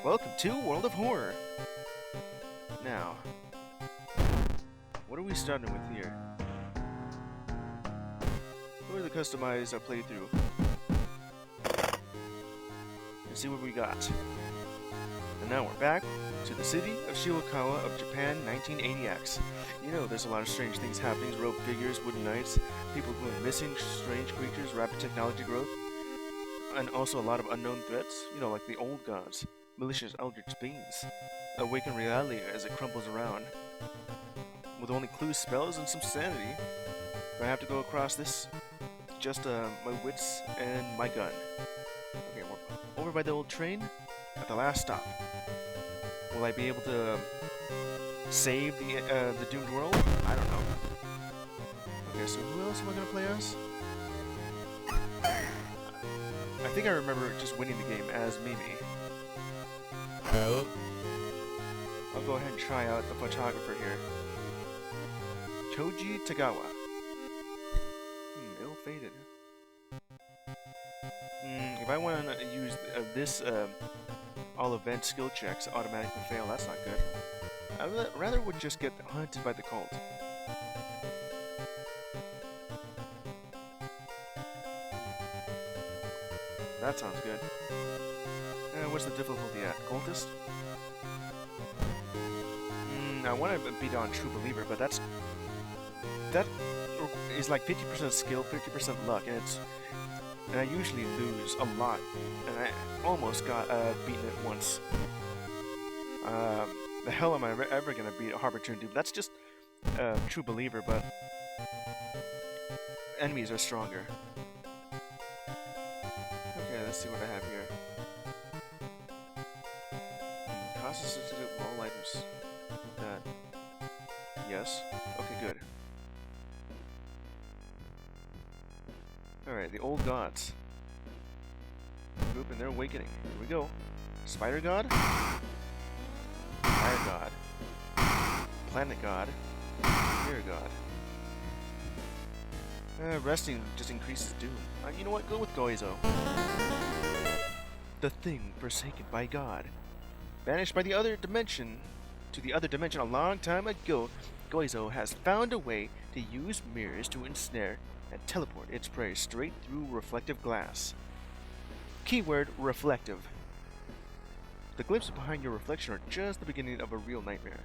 Welcome to World of Horror! Now, what are we starting with here? We're going to customize our playthrough and see what we got. And now we're back to the city of Shiwakawa of Japan, 1980X. You know, there's a lot of strange things happening, rope figures, wooden knights, people going missing, strange creatures, rapid technology growth, and also a lot of unknown threats, you know, like the old gods, malicious eldritch beings, awaken reality as it crumbles around. With only clues, spells, and some sanity, I have to go across this, just my wits and my gun. Okay, we're over by the old train, at the last stop. Will I be able to save the doomed world? I don't know. Okay, so who else am I gonna play as? I think I remember just winning the game as Mimi. Well, I'll go ahead and try out the photographer here. Choji Tagawa. Ill-fated. If I want to use this all event skill checks automatically fail, that's not good. I rather would just get hunted by the cult. That sounds good. What's the difficulty at? Cultist? I want to beat on True Believer, but that is like 50% skill, 50% luck, and I usually lose a lot, and I almost got beaten it once. The hell am I ever gonna beat a Harbinger Doom? That's just True Believer, but enemies are stronger. Okay, let's see what I have here. Cost sensitive all items. That. Yes. Okay, good. Alright, the old gods. Group and their awakening. Here we go. Spider God. Fire God. Planet God. Air God. Resting just increases doom. You know what? Go with Goizo. The thing forsaken by God. Banished by the other dimension to the other dimension a long time ago, Goizo has found a way to use mirrors to ensnare and teleport its prey straight through reflective glass. Keyword reflective. The glimpses behind your reflection are just the beginning of a real nightmare.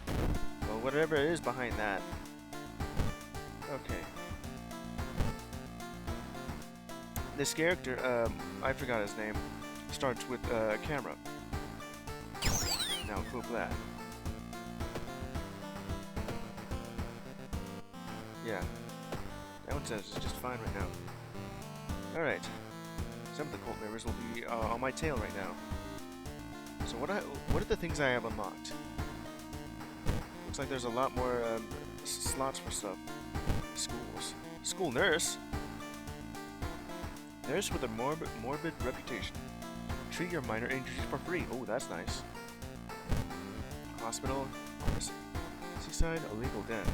Well, whatever it is behind that. Okay. This character, I forgot his name, starts with a camera. Now equip that. Yeah, that one says it's just fine right now. Alright, some of the cult members will be on my tail right now. So what are the things I have unlocked? Looks like there's a lot more slots for stuff. Schools. School nurse? Nurse with a morbid reputation. Treat your minor injuries for free. Oh, that's nice. Hospital. Pharmacy. Seaside. Illegal den.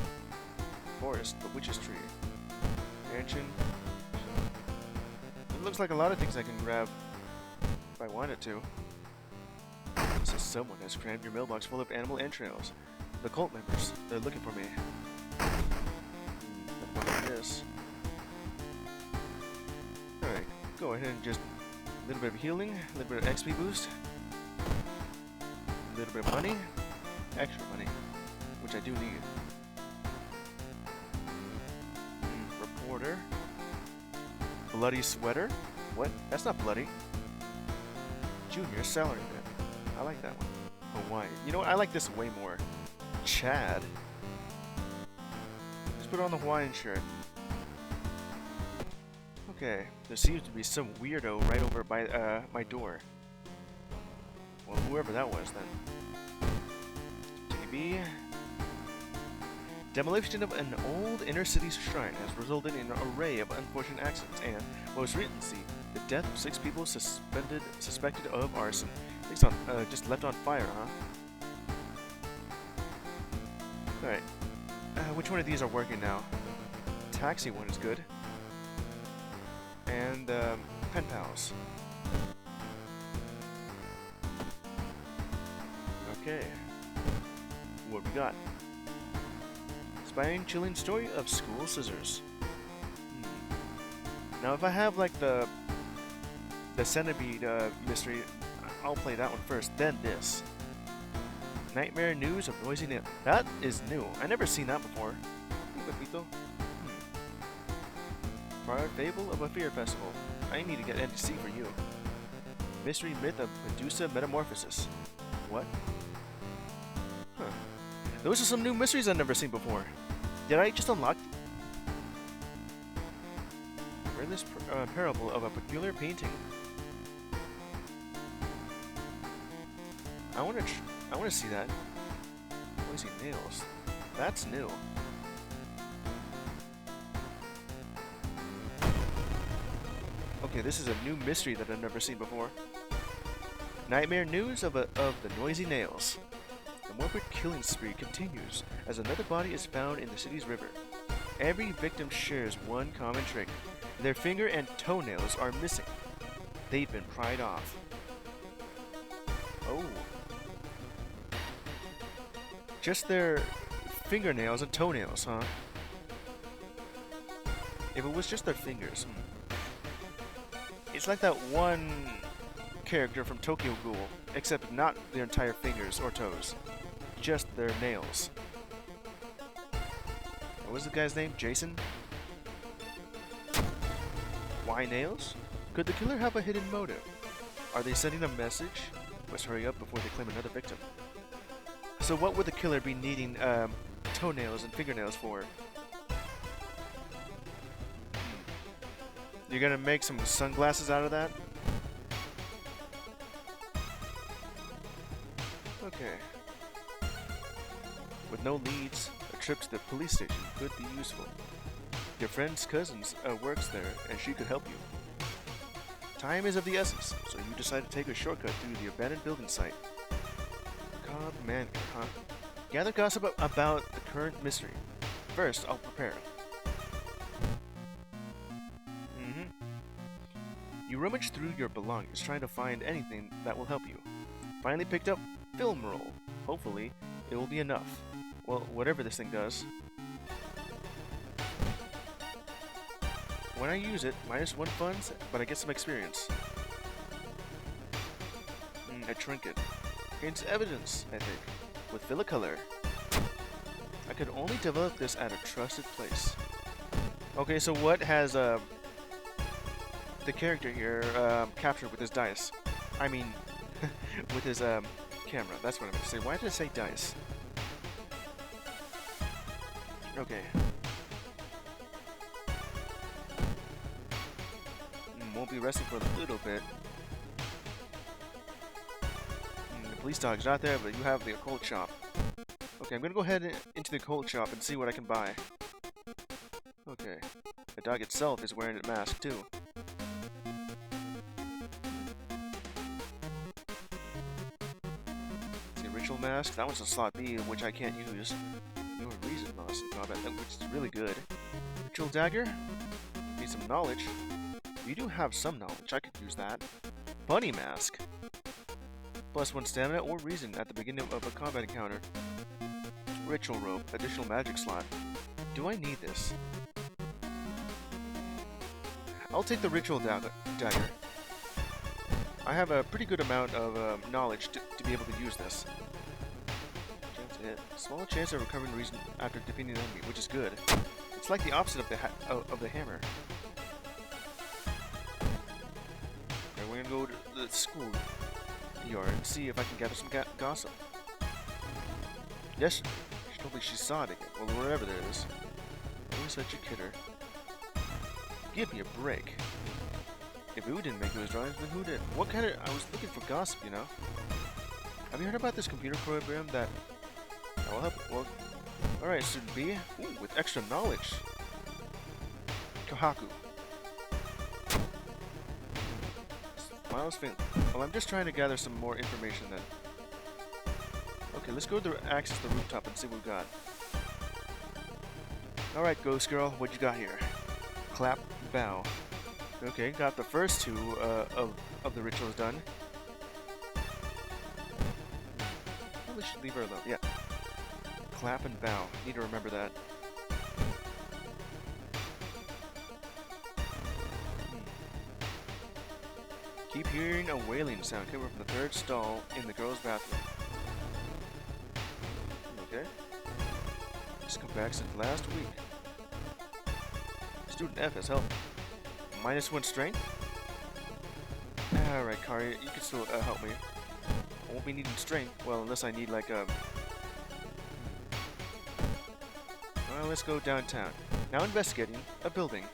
Forest, the witch's tree. Mansion. It looks like a lot of things I can grab if I wanted to. It says someone has crammed your mailbox full of animal entrails. The cult members, they're looking for me. This. Alright, go ahead and just a little bit of healing, a little bit of XP boost, a little bit of money, extra money, which I do need. Reporter. Bloody sweater? What? That's not bloody. Junior salaryman. I like that one. Hawaii. You know what? I like this way more. Chad. Let's put on the Hawaiian shirt. Okay. There seems to be some weirdo right over by my door. Well, whoever that was then. JB. Demolition of an old inner-city shrine has resulted in an array of unfortunate accidents and, most recently, the death of 6 people suspected of arson. Things just left on fire, huh? Alright. Which one of these are working now? Taxi one is good. And, pen pals. Okay. What we got? Inspiring, chilling story of school scissors. Now, if I have like the centipede mystery, I'll play that one first. Then this. Nightmare news of noisy nail. That is new. I never seen that before. Pepito. Prior fable of a fear festival. I need to get NDC for you. Mystery myth of Medusa metamorphosis. What? Huh. Those are some new mysteries I've never seen before. Did I just unlock? Read this parable of a peculiar painting. I want to see that. Noisy nails. That's new. Okay, this is a new mystery that I've never seen before. Nightmare news of the noisy nails. The morbid killing spree continues as another body is found in the city's river. Every victim shares one common trait. Their finger and toenails are missing. They've been pried off. Oh. Just their fingernails and toenails, huh? If it was just their fingers. It's like that one character from Tokyo Ghoul, except not their entire fingers or toes. Just their nails. What was the guy's name? Jason? Why nails? Could the killer have a hidden motive? Are they sending a message? Must hurry up before they claim another victim. So what would the killer be needing toenails and fingernails for? You're gonna make some sunglasses out of that? Okay. With no leads, a trip to the police station could be useful. Your friend's cousin works there, and she could help you. Time is of the essence, so you decide to take a shortcut through the abandoned building site. Cobb man, huh? Gather gossip about the current mystery. First, I'll prepare. You rummage through your belongings, trying to find anything that will help you. Finally picked up film roll. Hopefully, it will be enough. Well, whatever this thing does. When I use it, -1 funds, but I get some experience. A trinket. Gains evidence, I think, with fill of color. I could only develop this at a trusted place. Okay, so what has the character here captured with his dice? I mean, with his camera. That's what I'm going to say. Why did I say dice? Okay. Won't be resting for a little bit. The police dog's not there, but you have the occult shop. Okay, I'm gonna go ahead into the occult shop and see what I can buy. Okay. The dog itself is wearing a mask too. See, ritual mask. That one's a slot B, which I can't use. No reason lost in combat, which is really good. Ritual dagger. Need some knowledge. You do have some knowledge, I could use that. Bunny mask. +1 stamina or reason at the beginning of a combat encounter. Ritual rope, additional magic slot. Do I need this? I'll take the ritual dagger. I have a pretty good amount of knowledge to be able to use this. Small chance of recovering reason after defeating an enemy, which is good. It's like the opposite of the hammer. We're gonna go to the school yard and see if I can gather some gossip. Yes, she told me she saw it again. Well, wherever there is. Always such a kidder. Give me a break. If who didn't make those drawings, then who did? What kind of... I was looking for gossip, you know? Have you heard about this computer program that will help? Well, alright, student B. Ooh, with extra knowledge. Kohaku. Miles Finn. Well, I'm just trying to gather some more information then. Okay, let's go to access the rooftop and see what we got. Alright, Ghost Girl, what you got here? Clap, bow. Okay, got the first two of the rituals done. probably should leave her alone. Yeah. Clap and bow. Need to remember that. Keep hearing a wailing sound coming from the third stall in the girls' bathroom. Okay. Just come back since last week. Student F has helped. -1 strength? Alright, Kari, you can still help me. I won't be needing strength. Well, unless I need like a... Well, let's go downtown. Now investigating a building.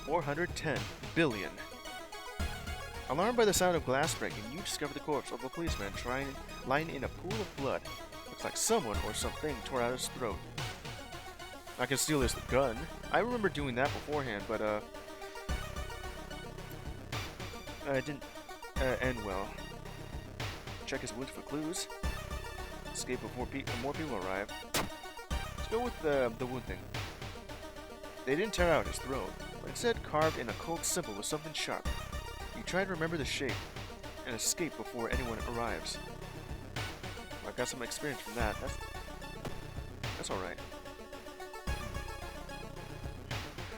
410 billion. Alarmed by the sound of glass breaking, you discover the corpse of a policeman lying in a pool of blood. Looks like someone or something tore out his throat. I can steal this gun. I remember doing that beforehand, but it didn't end well. Check his woods for clues. Escape before more people arrive. Let's go with the wound thing. They didn't tear out his throat, but instead carved in a cold symbol with something sharp. You try to remember the shape and escape before anyone arrives. Well, I got some experience from that. That's alright.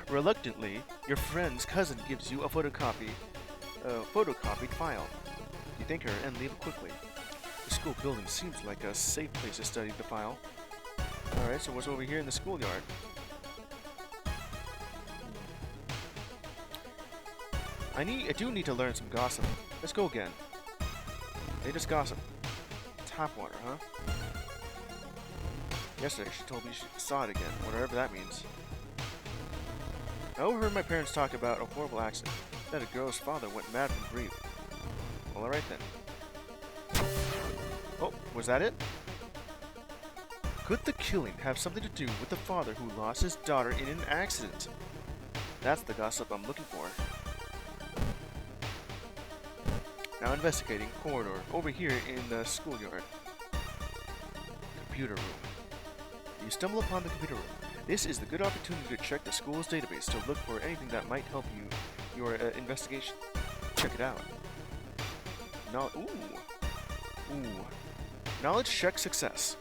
Reluctantly, your friend's cousin gives you a photocopied file. You thank her and leave quickly. The school building seems like a safe place to study the file. Alright, so what's over here in the schoolyard? I do need to learn some gossip. Let's go again. They just gossip. Tap water, huh? Yesterday she told me she saw it again, whatever that means. I overheard my parents talk about a horrible accident, that a girl's father went mad from grief. Well, alright then. Oh, was that it? Could the killing have something to do with the father who lost his daughter in an accident? That's the gossip I'm looking for. Now investigating corridor over here in the schoolyard. Computer room. You stumble upon the computer room. This is the good opportunity to check the school's database to look for anything that might help your investigation. Check it out. Ooh. Knowledge check success.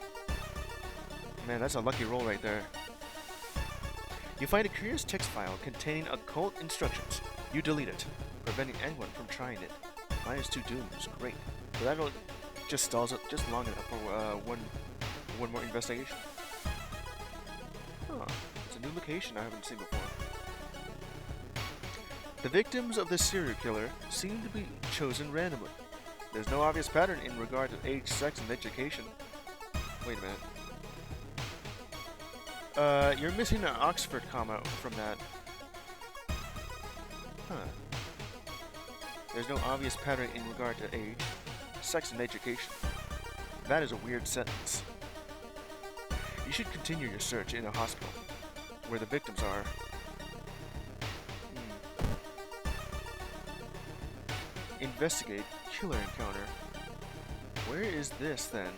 Man, that's a lucky roll right there. You find a curious text file containing occult instructions. You delete it, preventing anyone from trying it. -2 dooms, great. But that'll just stalls it just long enough for one more investigation. Huh, it's a new location I haven't seen before. The victims of this serial killer seem to be chosen randomly. There's no obvious pattern in regard to age, sex, and education. Wait a minute. You're missing an Oxford comma from that. Huh. There's no obvious pattern in regard to age, sex, and education. That is a weird sentence. You should continue your search in a hospital, where the victims are. Investigate killer encounter. Where is this, then?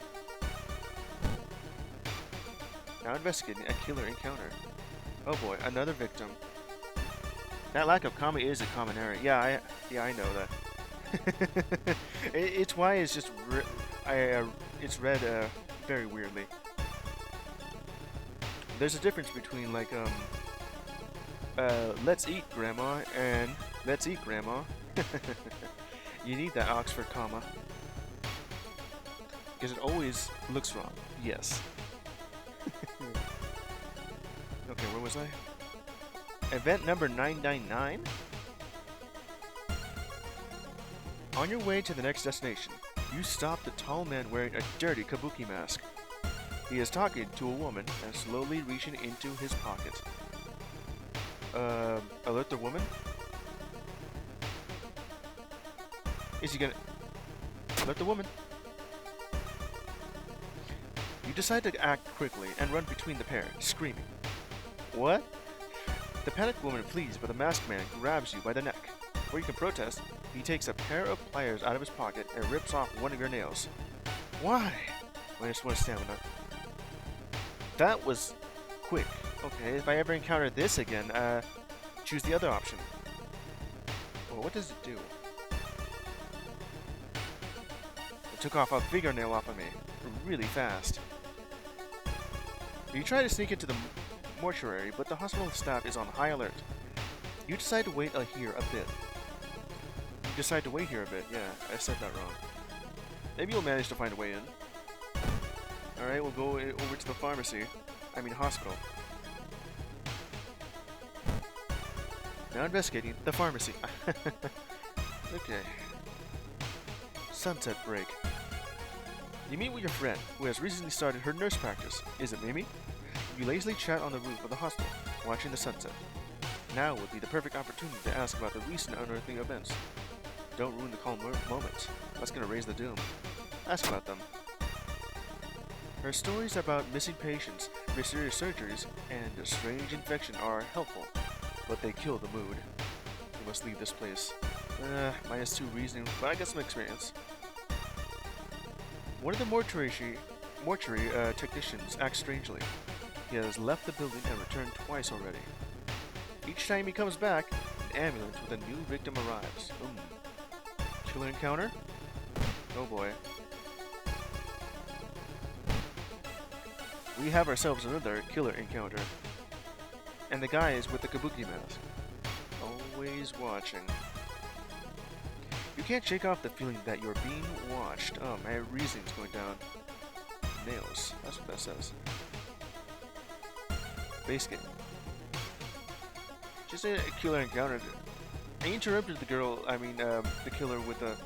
Now investigating a killer encounter. Oh boy, another victim. That lack of comma is a common error. Yeah, I know that. It's why it's just it's read very weirdly. There's a difference between like let's eat grandma and let's eat grandma. You need that Oxford comma because it always looks wrong. Yes. Okay, where was I? Event number 999. On your way to the next destination, you stop the tall man wearing a dirty kabuki mask. He is talking to a woman and slowly reaching into his pocket. Alert the woman? Is he gonna... Alert the woman? You decide to act quickly and run between the pair, screaming. What? The panicked woman flees, but the masked man grabs you by the neck. Before you can protest, he takes a pair of pliers out of his pocket and rips off one of your nails. Why? -1 stamina. That was quick. Okay, if I ever encounter this again, choose the other option. Well, what does it do? took off a fingernail off of me. Really fast. You try to sneak into the mortuary, but the hospital staff is on high alert. You decide to wait here a bit. You decide to wait here a bit. Yeah, I said that wrong. Maybe you'll manage to find a way in. Alright, we'll go over to the pharmacy. I mean hospital. Now investigating the pharmacy. Okay. Sunset break. You meet with your friend, who has recently started her nurse practice. Is it Mimi? You lazily chat on the roof of the hospital, watching the sunset. Now would be the perfect opportunity to ask about the recent unearthing events. Don't ruin the calm moments. That's gonna raise the doom. Ask about them. Her stories about missing patients, mysterious surgeries, and a strange infection are helpful, but they kill the mood. You must leave this place. -2 reasoning, but I got some experience. One of the mortuary technicians acts strangely. He has left the building and returned twice already. Each time he comes back, an ambulance with a new victim arrives. Killer encounter? Oh boy. We have ourselves another killer encounter. And the guy is with the kabuki mask. Always watching. You can't shake off the feeling that you're being watched. Oh, my reasoning's going down. Nails. That's what that says. Base game. Just a killer encounter. I interrupted the girl, the killer with the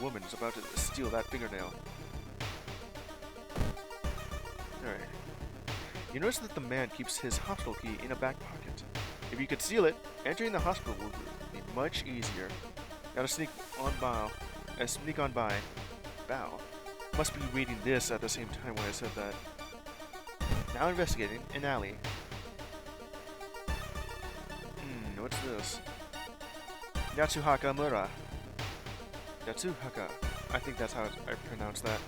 woman who's about to steal that fingernail. Alright. You notice that the man keeps his hospital key in a back pocket. If you could steal it, entering the hospital will be much easier. Gotta sneak on by. Bow. Must be reading this at the same time when I said that. Now investigating an alley. What's this? Yatsuhaka Mura. Yatsuhaka. I think that's how I pronounce that.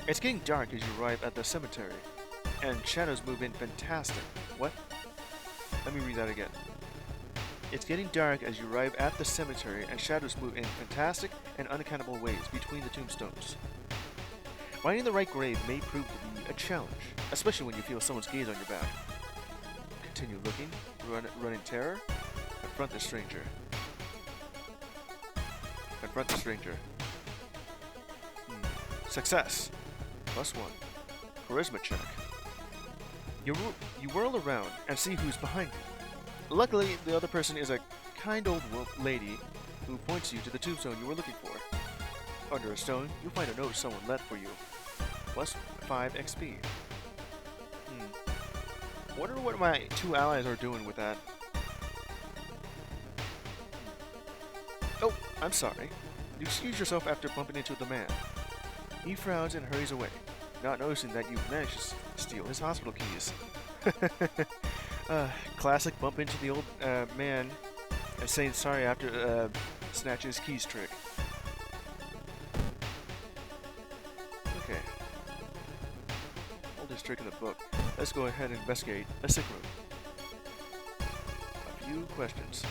It's getting dark as you arrive at the cemetery, and shadows move in fantastic. What? Let me read that again. It's getting dark as you arrive at the cemetery, and shadows move in fantastic and unaccountable ways between the tombstones. Finding the right grave may prove to be a challenge, especially when you feel someone's gaze on your back. Continue looking, run in terror, confront the stranger. Confront the stranger. Success! +1. Charisma check. You whirl around and see who's behind you. Luckily, the other person is a kind old lady who points you to the tombstone you were looking for. Under a stone, you'll find a note someone left for you. +5 XP. Wonder what my 2 allies are doing with that. Oh, I'm sorry. You excuse yourself after bumping into the man. He frowns and hurries away, not noticing that you've managed to steal his hospital keys. Classic bump into the old man and saying sorry after snatching his keys trick. Okay. Oldest trick in the book. Let's go ahead and investigate a sick room. A few questions.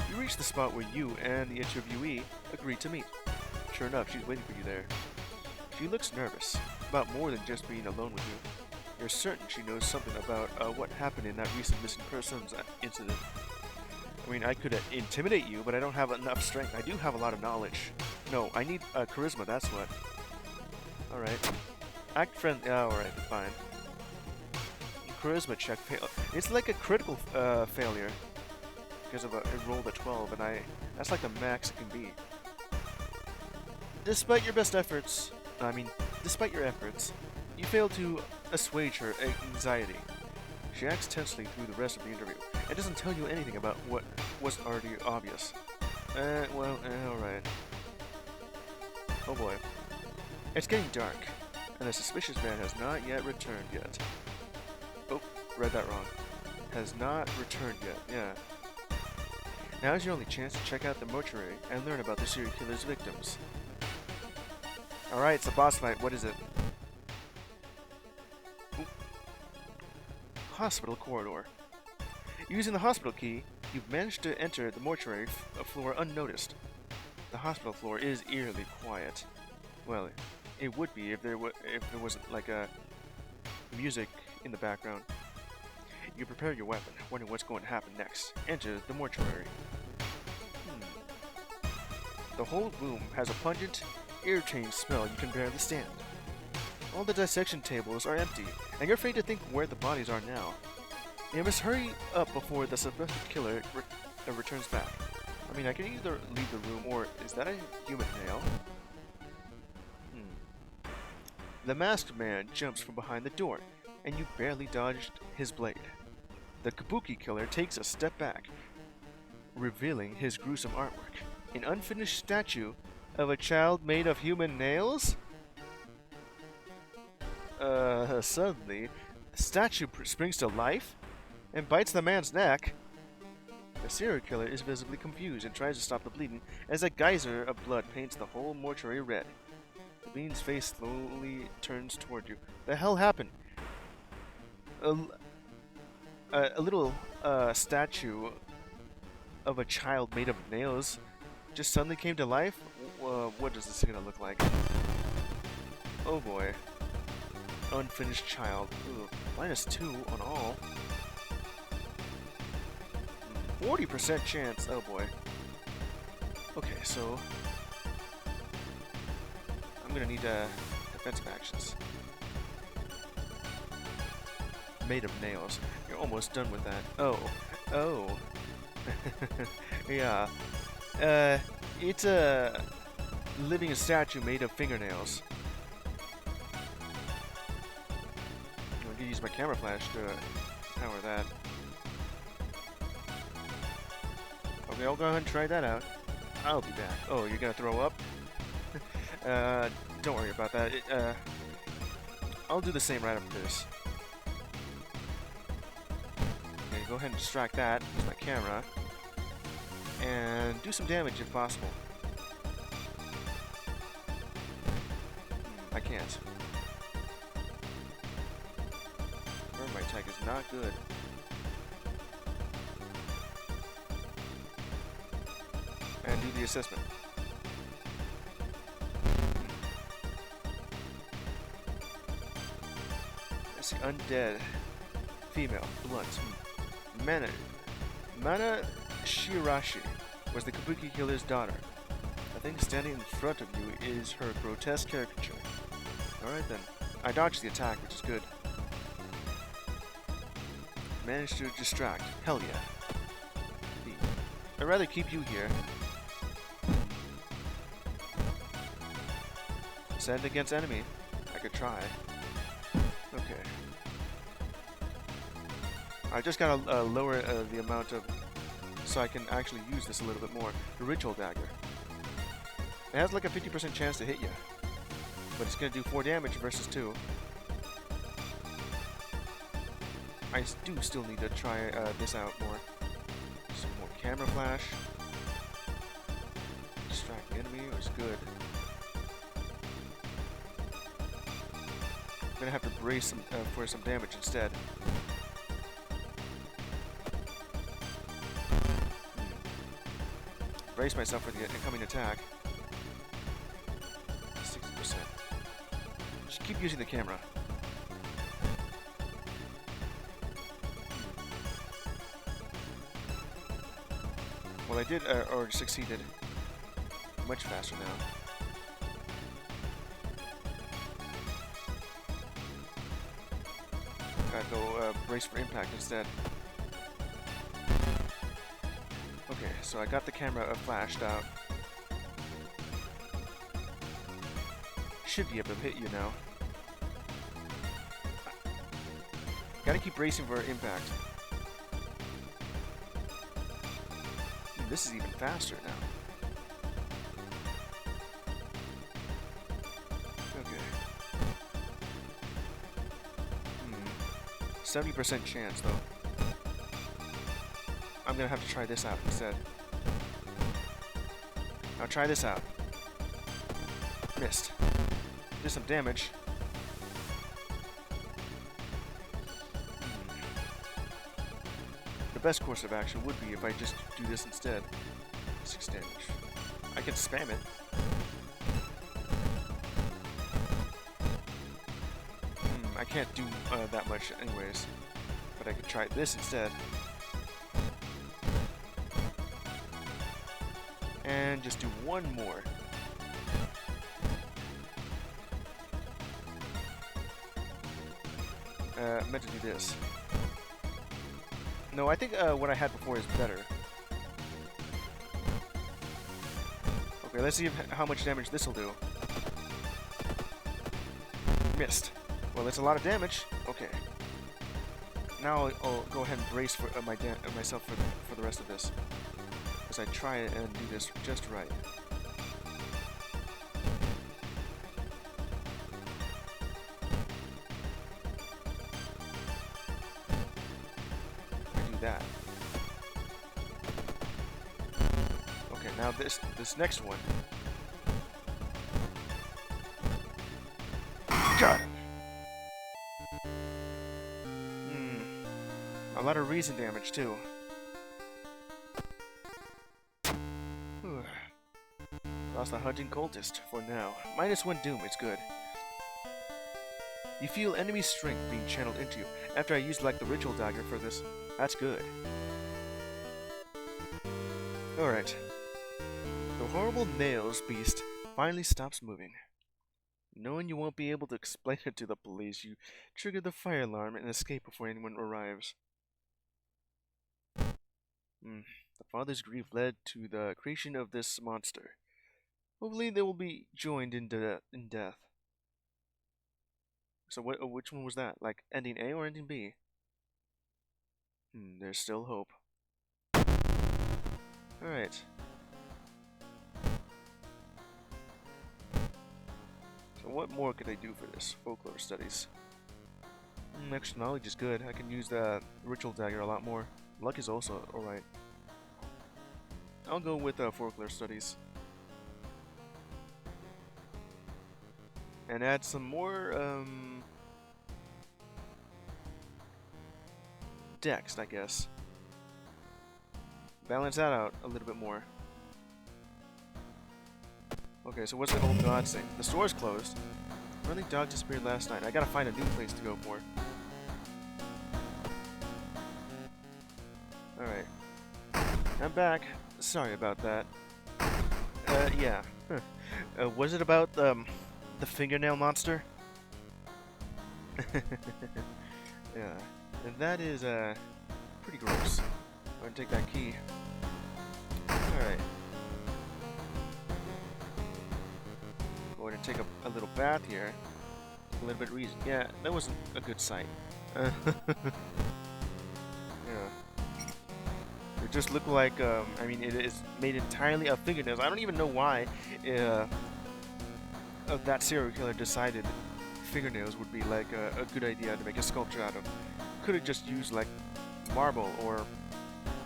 You reach the spot where you and the interviewee agree to meet. Sure enough, she's waiting for you there. She looks nervous, about more than just being alone with you. You're certain she knows something about what happened in that recent missing persons incident. I mean, I could intimidate you, but I don't have enough strength. I do have a lot of knowledge. No, I need charisma, that's what. Alright. Act friendly. Oh, alright, fine. Charisma check fail. It's like a critical failure. Because of it rolled a 12, and that's like the max it can be. Despite your efforts, you fail to assuage her anxiety. She acts tensely through the rest of the interview, and doesn't tell you anything about what wasn't already obvious. Alright. Oh boy. It's getting dark, and the suspicious man has not yet returned yet. Oh, read that wrong. Has not returned yet, yeah. Now's your only chance to check out the mortuary and learn about the serial killer's victims. Alright, it's a boss fight. What is it? Ooh. Hospital corridor. Using the hospital key, you've managed to enter the mortuary floor unnoticed. The hospital floor is eerily quiet. Well, it would be if there wasn't like a music in the background. You prepare your weapon, wondering what's going to happen next. Enter the mortuary. The whole room has a pungent, irritating smell you can barely stand. All the dissection tables are empty, and you're afraid to think where the bodies are now. You must hurry up before the suspected killer returns back. I mean, I can either leave the room, or is that a human nail? The masked man jumps from behind the door, and you barely dodged his blade. The kabuki killer takes a step back, revealing his gruesome artwork. An unfinished statue of a child made of human nails? Suddenly, the statue springs to life and bites the man's neck. The serial killer is visibly confused and tries to stop the bleeding as a geyser of blood paints the whole mortuary red. The being's face slowly turns toward you. The hell happened? A little statue of a child made of nails just suddenly came to life? What is this gonna look like? Oh boy. Unfinished child. Ooh, -2 on all. 40% chance. Oh boy. Okay, so I'm gonna need defensive actions. Made of nails. You're almost done with that. Oh. Yeah. It's a living statue made of fingernails. I'm gonna use my camera flash to power that. Okay, I'll go ahead and try that out. I'll be back. Oh, you're gonna throw up? Don't worry about that. I'll do the same right after this. Okay, go ahead and distract that. Use my camera. And do some damage if possible. I can't. My attack is not good. And do the assessment. Let's see, undead. Female, blunt. Mana Shirashi was the Kabuki killer's daughter. The thing standing in front of you is her grotesque caricature. Alright then. I dodged the attack, which is good. Managed to distract. Hell yeah. I'd rather keep you here. Send against enemy. I could try. Okay. I just gotta lower the amount of... so I can actually use this a little bit more. The Ritual Dagger. It has like a 50% chance to hit you. But it's gonna do 4 damage versus 2. I do still need to try this out more. Some more camera flash. Distract the enemy was good. I'm gonna have to brace for some damage instead. Brace myself for the incoming attack. 60%. Just keep using the camera. Well, I did, or succeeded. Much faster now. Gotta go brace for impact instead. Okay, so I got the camera flashed out. Should be able to hit you now. Gotta keep bracing for impact. This is even faster now. Okay. 70% chance though. I'm gonna have to try this out instead. Now try this out. Missed. Did some damage. The best course of action would be if I just do this instead. 6 damage. I can spam it. I can't do that much anyways. But I could try this instead. And just do one more. Meant to do this. No, I think what I had before is better. Okay, let's see how much damage this will do. Missed. Well, that's a lot of damage. Okay. Now I'll go ahead and brace for myself for the rest of this, as I try and do this just right. I do that. Okay, now this next one. Got him. A lot of reason damage too. Lost a hunting cultist for now. -1 doom, it's good. You feel enemy strength being channeled into you. After I used like the ritual dagger for this, that's good. Alright. The horrible nails beast finally stops moving. Knowing you won't be able to explain it to the police, you trigger the fire alarm and escape before anyone arrives. The father's grief led to the creation of this monster. Hopefully they will be joined in death. So which one was that? Like ending A or ending B? There's still hope. Alright. So what more could I do for this? Folklore studies. Extra knowledge is good. I can use the ritual dagger a lot more. Luck is also alright. I'll go with folklore studies. And add some more dex, I guess. Balance that out a little bit more. Okay, so what's the old god saying? The store's closed. Running dog disappeared last night. I gotta find a new place to go for. Alright. I'm back. Sorry about that. Yeah. Was it about the fingernail monster? Yeah. And that is pretty gross. I'm gonna take that key. Alright. Go ahead and take a little bath here. A little bit of reason. Yeah, that wasn't a good sight. Yeah. It just looked like, I mean, it is made entirely of fingernails. I don't even know why that serial killer decided fingernails would be like a good idea to make a sculpture out of. Could have just used like marble or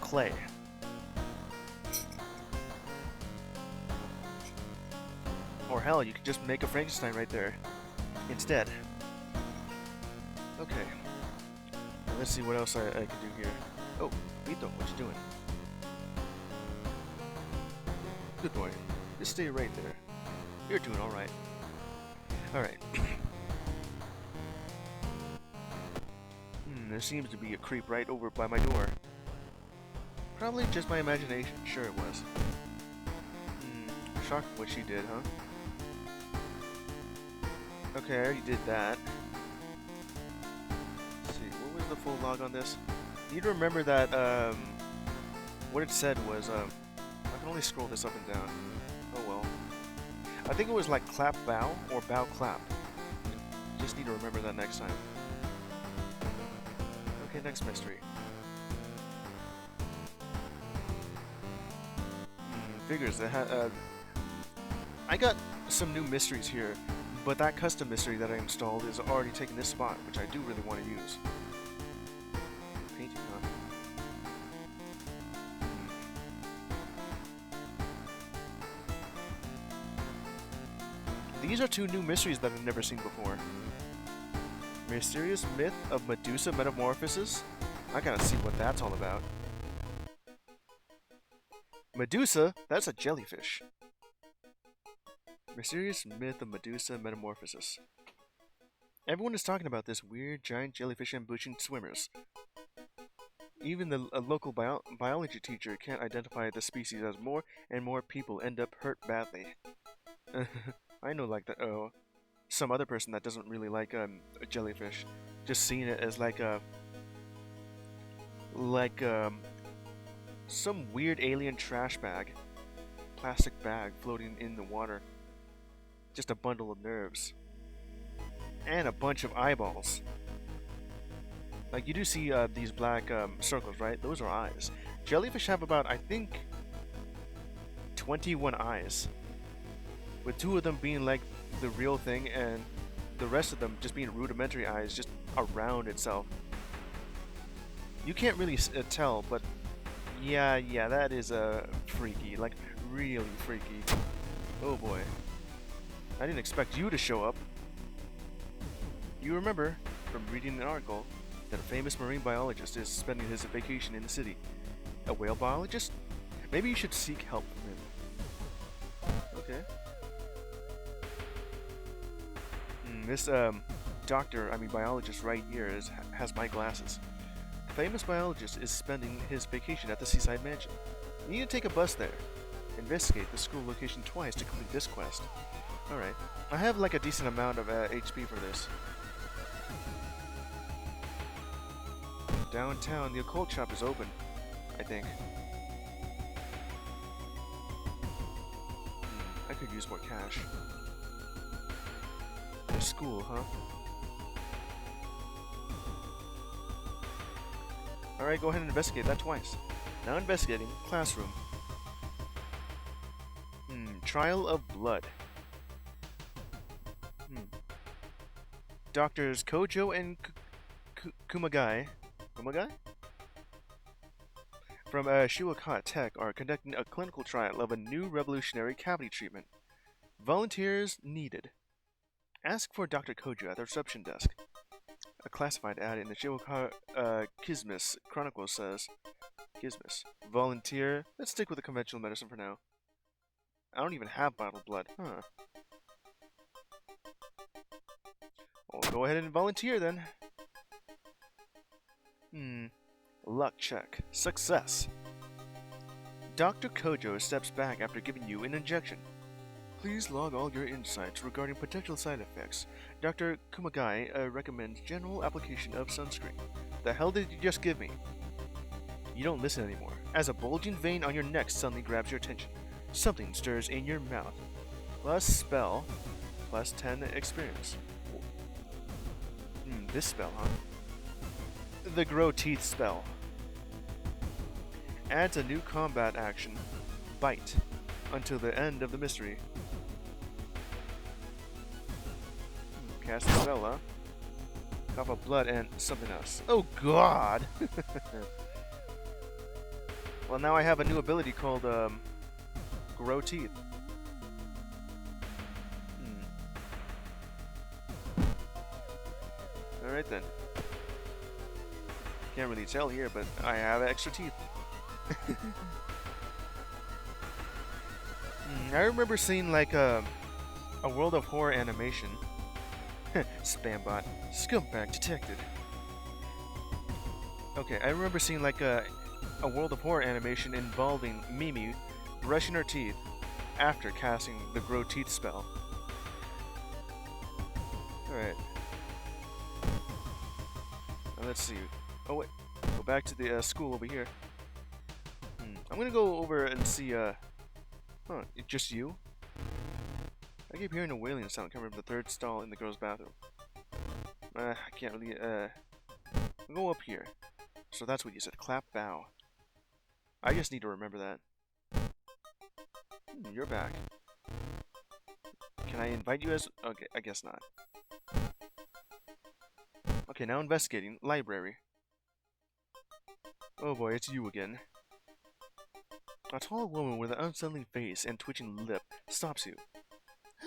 clay. Or hell, you could just make a Frankenstein right there instead. Okay. Now let's see what else I can do here. Oh, Vito, what you doing? Good boy. Just stay right there. You're doing alright. Alright. There seems to be a creep right over by my door. Probably just my imagination. Sure it was. Shocked what she did, huh? Okay, I already did that. Let's see, what was the full log on this? You need to remember that, what it said was, I can only scroll this up and down. Oh well. I think it was like clap bow or bow clap. Just need to remember that next time. Okay, next mystery. Figures that I got some new mysteries here, but that custom mystery that I installed is already taking this spot, which I do really want to use. Painting, huh? These are two new mysteries that I've never seen before. Mysterious myth of Medusa metamorphosis? I gotta see what that's all about. Medusa? That's a jellyfish. Mysterious myth of Medusa metamorphosis. Everyone is talking about this weird giant jellyfish ambushing swimmers. Even a local biology teacher can't identify the species as more and more people end up hurt badly. I know like that. Oh, some other person that doesn't really like a jellyfish, just seeing it as like some weird alien trash bag, plastic bag floating in the water. Just a bundle of nerves and a bunch of eyeballs. Like you do see these black circles, right? Those are eyes. Jellyfish have about, I think, 21 eyes, with 2 of them being like the real thing and the rest of them just being rudimentary eyes just around itself. You can't really tell, but yeah, that is freaky, like really freaky. Oh boy. I didn't expect you to show up. You remember from reading an article that a famous marine biologist is spending his vacation in the city. A whale biologist? Maybe you should seek help from him. Okay. This biologist right here has my glasses. The famous biologist is spending his vacation at the seaside mansion. You need to take a bus there. Investigate the school location twice to complete this quest. Alright. I have like a decent amount of HP for this. Downtown, the occult shop is open, I think. I could use more cash. The school, huh? Alright, go ahead and investigate that twice. Now investigating classroom. Trial of blood. Doctors Kojo and Kumagai from Shiwaka Tech are conducting a clinical trial of a new revolutionary cavity treatment. Volunteers needed. Ask for Dr. Kojo at the reception desk. A classified ad in the Shiwaka Kismis Chronicle says, Kismis. Volunteer. Let's stick with the conventional medicine for now. I don't even have bottled blood. Huh. Well, go ahead and volunteer then. Luck check. Success. Dr. Kojo steps back after giving you an injection. Please log all your insights regarding potential side effects. Dr. Kumagai recommends general application of sunscreen. The hell did you just give me? You don't listen anymore, as a bulging vein on your neck suddenly grabs your attention. Something stirs in your mouth. Plus spell, plus 10 experience. This spell, huh? The Grow Teeth spell. Adds a new combat action, Bite, until the end of the mystery. Cast a spell, huh? Cough up blood and something else. Oh god! Well, now I have a new ability called, Grow Teeth. Alright then. Can't really tell here, but I have extra teeth. I remember seeing like a World of Horror animation. Spambot. Scumbag detected. Okay, I remember seeing like a World of Horror animation involving Mimi brushing her teeth after casting the Grow Teeth spell. Alright. Now let's see. Oh wait. Go back to the school over here. I'm gonna go over and see, just you? I keep hearing a wailing sound coming from the third stall in the girls' bathroom. I can't really, I'll go up here. So that's what you said, clap bow. I just need to remember that. You're back. Can I invite you as... Okay, I guess not. Okay, now investigating. Library. Oh boy, it's you again. A tall woman with an unsettling face and twitching lip stops you.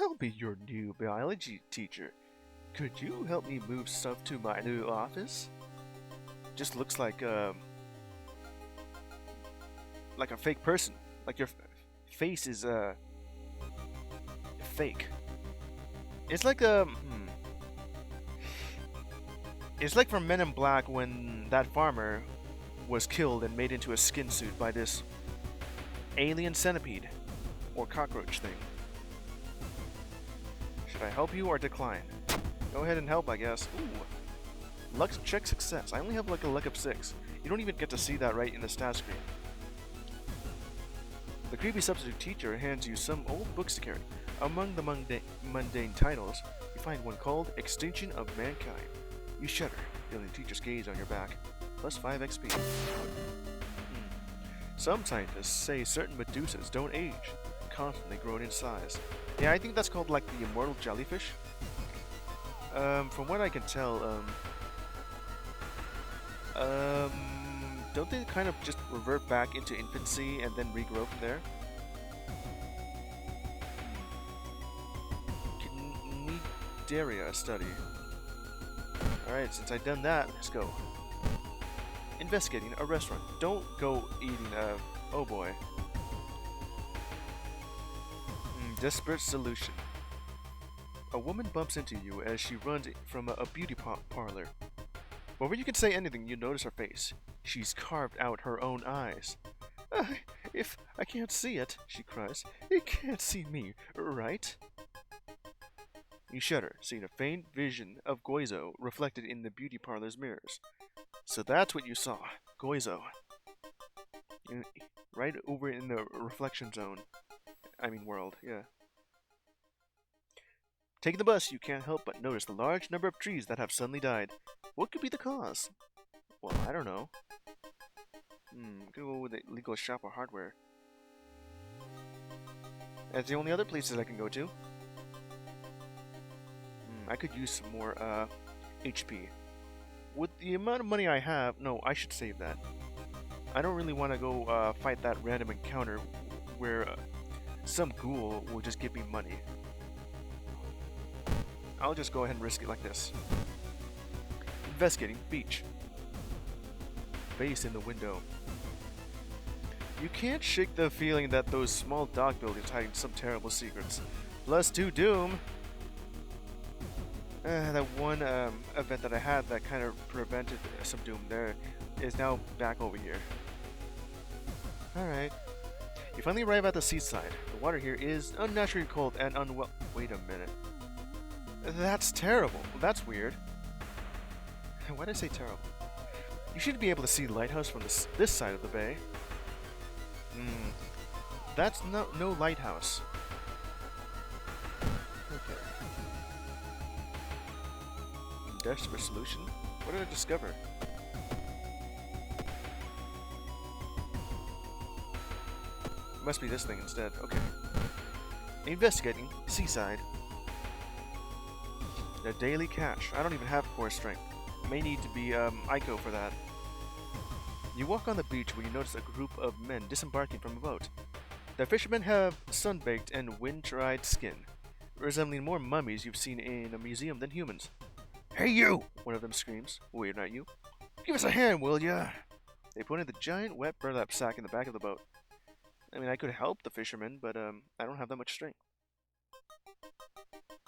I'll be your new biology teacher. Could you help me move stuff to my new office? Just looks like a fake person. Like your face is fake. It's like It's like from Men in Black when that farmer was killed and made into a skin suit by this alien centipede or cockroach thing. Should I help you or decline? Go ahead and help, I guess. Ooh. Luck check success. I only have like a luck of 6. You don't even get to see that right in the stat screen. The creepy substitute teacher hands you some old books to carry. Among the mundane titles, you find one called Extinction of Mankind. You shudder, feeling the teacher's gaze on your back. Plus 5 XP. Some scientists say certain medusas don't age, constantly growing in size. Yeah, I think that's called like the immortal jellyfish. From what I can tell, don't they kind of just revert back into infancy and then regrow from there? Cnidaria study. Alright, since I've done that, let's go. Investigating a restaurant. Don't go eating oh boy. Desperate solution. A woman bumps into you as she runs from a beauty parlor. Before you can say anything, you notice her face. She's carved out her own eyes. If I can't see it, she cries, it can't see me, right? You shudder, seeing a faint vision of Goizo reflected in the beauty parlor's mirrors. So that's what you saw, Goizo. Right over in the reflection zone. I mean world, yeah. Taking the bus, you can't help but notice the large number of trees that have suddenly died. What could be the cause? Well, I don't know. Could go with a legal shop or hardware. That's the only other places I can go to. I could use some more HP. With the amount of money I have, no, I should save that. I don't really want to go fight that random encounter where some ghoul will just give me money. I'll just go ahead and risk it like this. Investigating beach. Face in the window. You can't shake the feeling that those small dock buildings hiding some terrible secrets. Plus 2 doom. That one event that I had that kind of prevented some doom there is now back over here. Alright. You finally arrive at the seaside. The water here is unnaturally cold and Wait a minute. That's terrible. That's weird. Why did I say terrible? You should be able to see the lighthouse from this side of the bay. That's no lighthouse. Okay. Desperate solution? What did I discover? Must be this thing instead. Okay. Investigating seaside. The daily cache. I don't even have core strength. May need to be Ico for that. You walk on the beach where you notice a group of men disembarking from a boat. The fishermen have sun-baked and wind-dried skin, resembling more mummies you've seen in a museum than humans. Hey you! One of them screams. Wait, not you. Give us a hand, will ya? They pointed the giant wet burlap sack in the back of the boat. I mean, I could help the fishermen, but I don't have that much strength.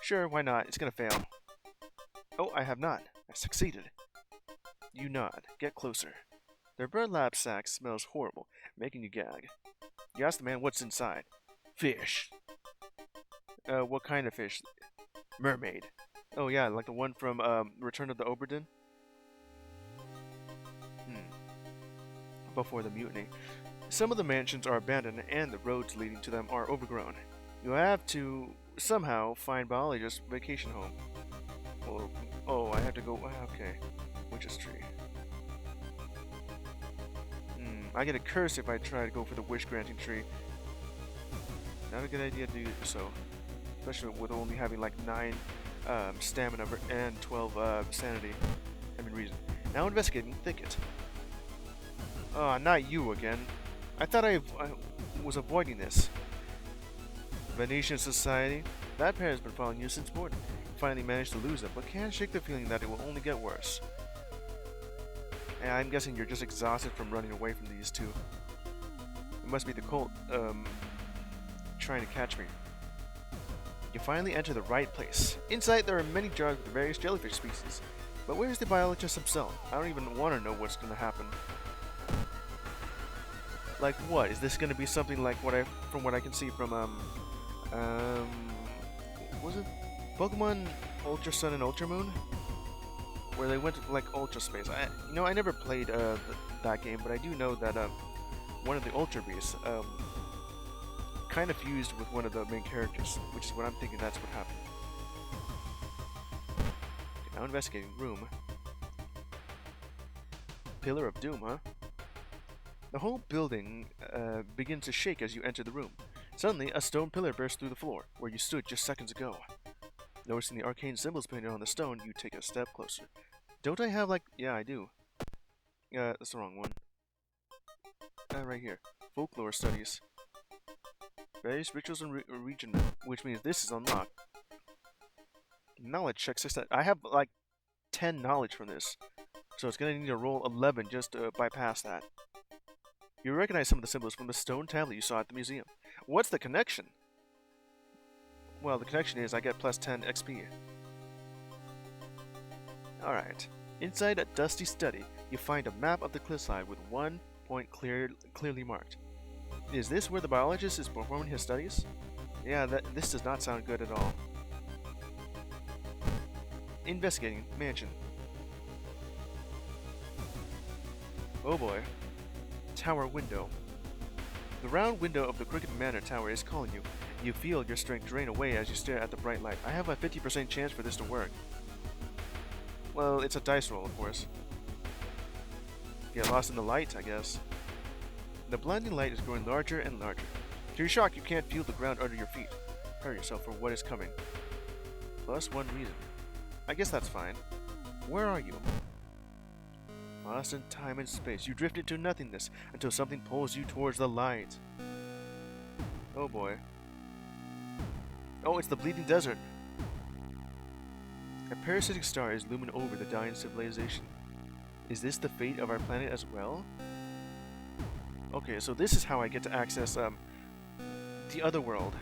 Sure, why not? It's gonna fail. Oh, I have not. I succeeded. You nod. Get closer. Their burlap sack smells horrible, making you gag. You ask the man what's inside. Fish. What kind of fish? Mermaid. Oh yeah, like the one from Return of the Oberdin? Before the mutiny. Some of the mansions are abandoned and the roads leading to them are overgrown. You have to somehow find biologist's vacation home. Oh, I have to go. Okay. Witch's tree. I get a curse if I try to go for the wish granting tree. Not a good idea to do so. Especially with only having like 9 stamina and 12 sanity. I mean reason. Now investigating thicket. Oh, not you again. I thought I was avoiding this. Venetian society. That pair has been following you since morning. Finally managed to lose them, but can't shake the feeling that it will only get worse. And I'm guessing you're just exhausted from running away from these two. It must be the cult trying to catch me. You finally enter the right place. Inside, there are many jars with various jellyfish species. But where's the biologist himself? I don't even want to know what's going to happen. Like what? Is this going to be something like from what I can see from, was it Pokemon Ultra Sun and Ultra Moon? Where they went to, like, Ultra Space. I never played, that game, but I do know that, one of the Ultra Beasts, kind of fused with one of the main characters, which is what I'm thinking that's what happened. Okay, now investigating room. Pillar of Doom, huh? The whole building begins to shake as you enter the room. Suddenly, a stone pillar bursts through the floor, where you stood just seconds ago. Noticing the arcane symbols painted on the stone, you take a step closer. Don't I have, like... Yeah, I do. That's the wrong one. Right here. Folklore studies. Various rituals and region, which means this is unlocked. Knowledge check 6. I have, like, 10 knowledge from this. So it's gonna need to roll 11 just to bypass that. You recognize some of the symbols from the stone tablet you saw at the museum. What's the connection? Well, the connection is I get plus 10 XP. Alright. Inside a dusty study, you find a map of the cliffside with one point clearly marked. Is this where the biologist is performing his studies? Yeah, this does not sound good at all. Investigating mansion. Oh boy. Tower window. The round window of the Crooked Manor Tower is calling you. You feel your strength drain away as you stare at the bright light. I have a 50% chance for this to work. Well, it's a dice roll, of course. Get lost in the light, I guess. The blinding light is growing larger and larger. To your shock, you can't feel the ground under your feet. Prepare yourself for what is coming. Plus 1 reason. I guess that's fine. Where are you? Lost in time and space. You drift into nothingness until something pulls you towards the light. Oh boy. Oh, it's the bleeding desert. A parasitic star is looming over the dying civilization. Is this the fate of our planet as well? Okay, so this is how I get to access the other world.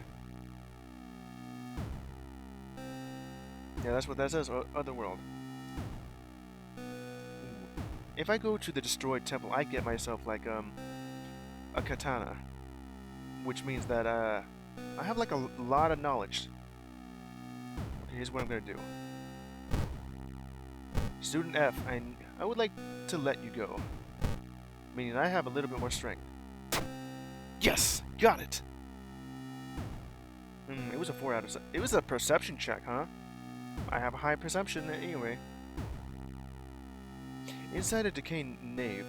Yeah, that's what that says, other world. If I go to the destroyed temple, I get myself like a katana, which means that I have like a lot of knowledge. Okay, here's what I'm gonna do. Student F, I would like to let you go, meaning I have a little bit more strength. Yes, got it. It was a 4 out of 7. It was a perception check, huh? I have a high perception anyway. Inside a decaying nave,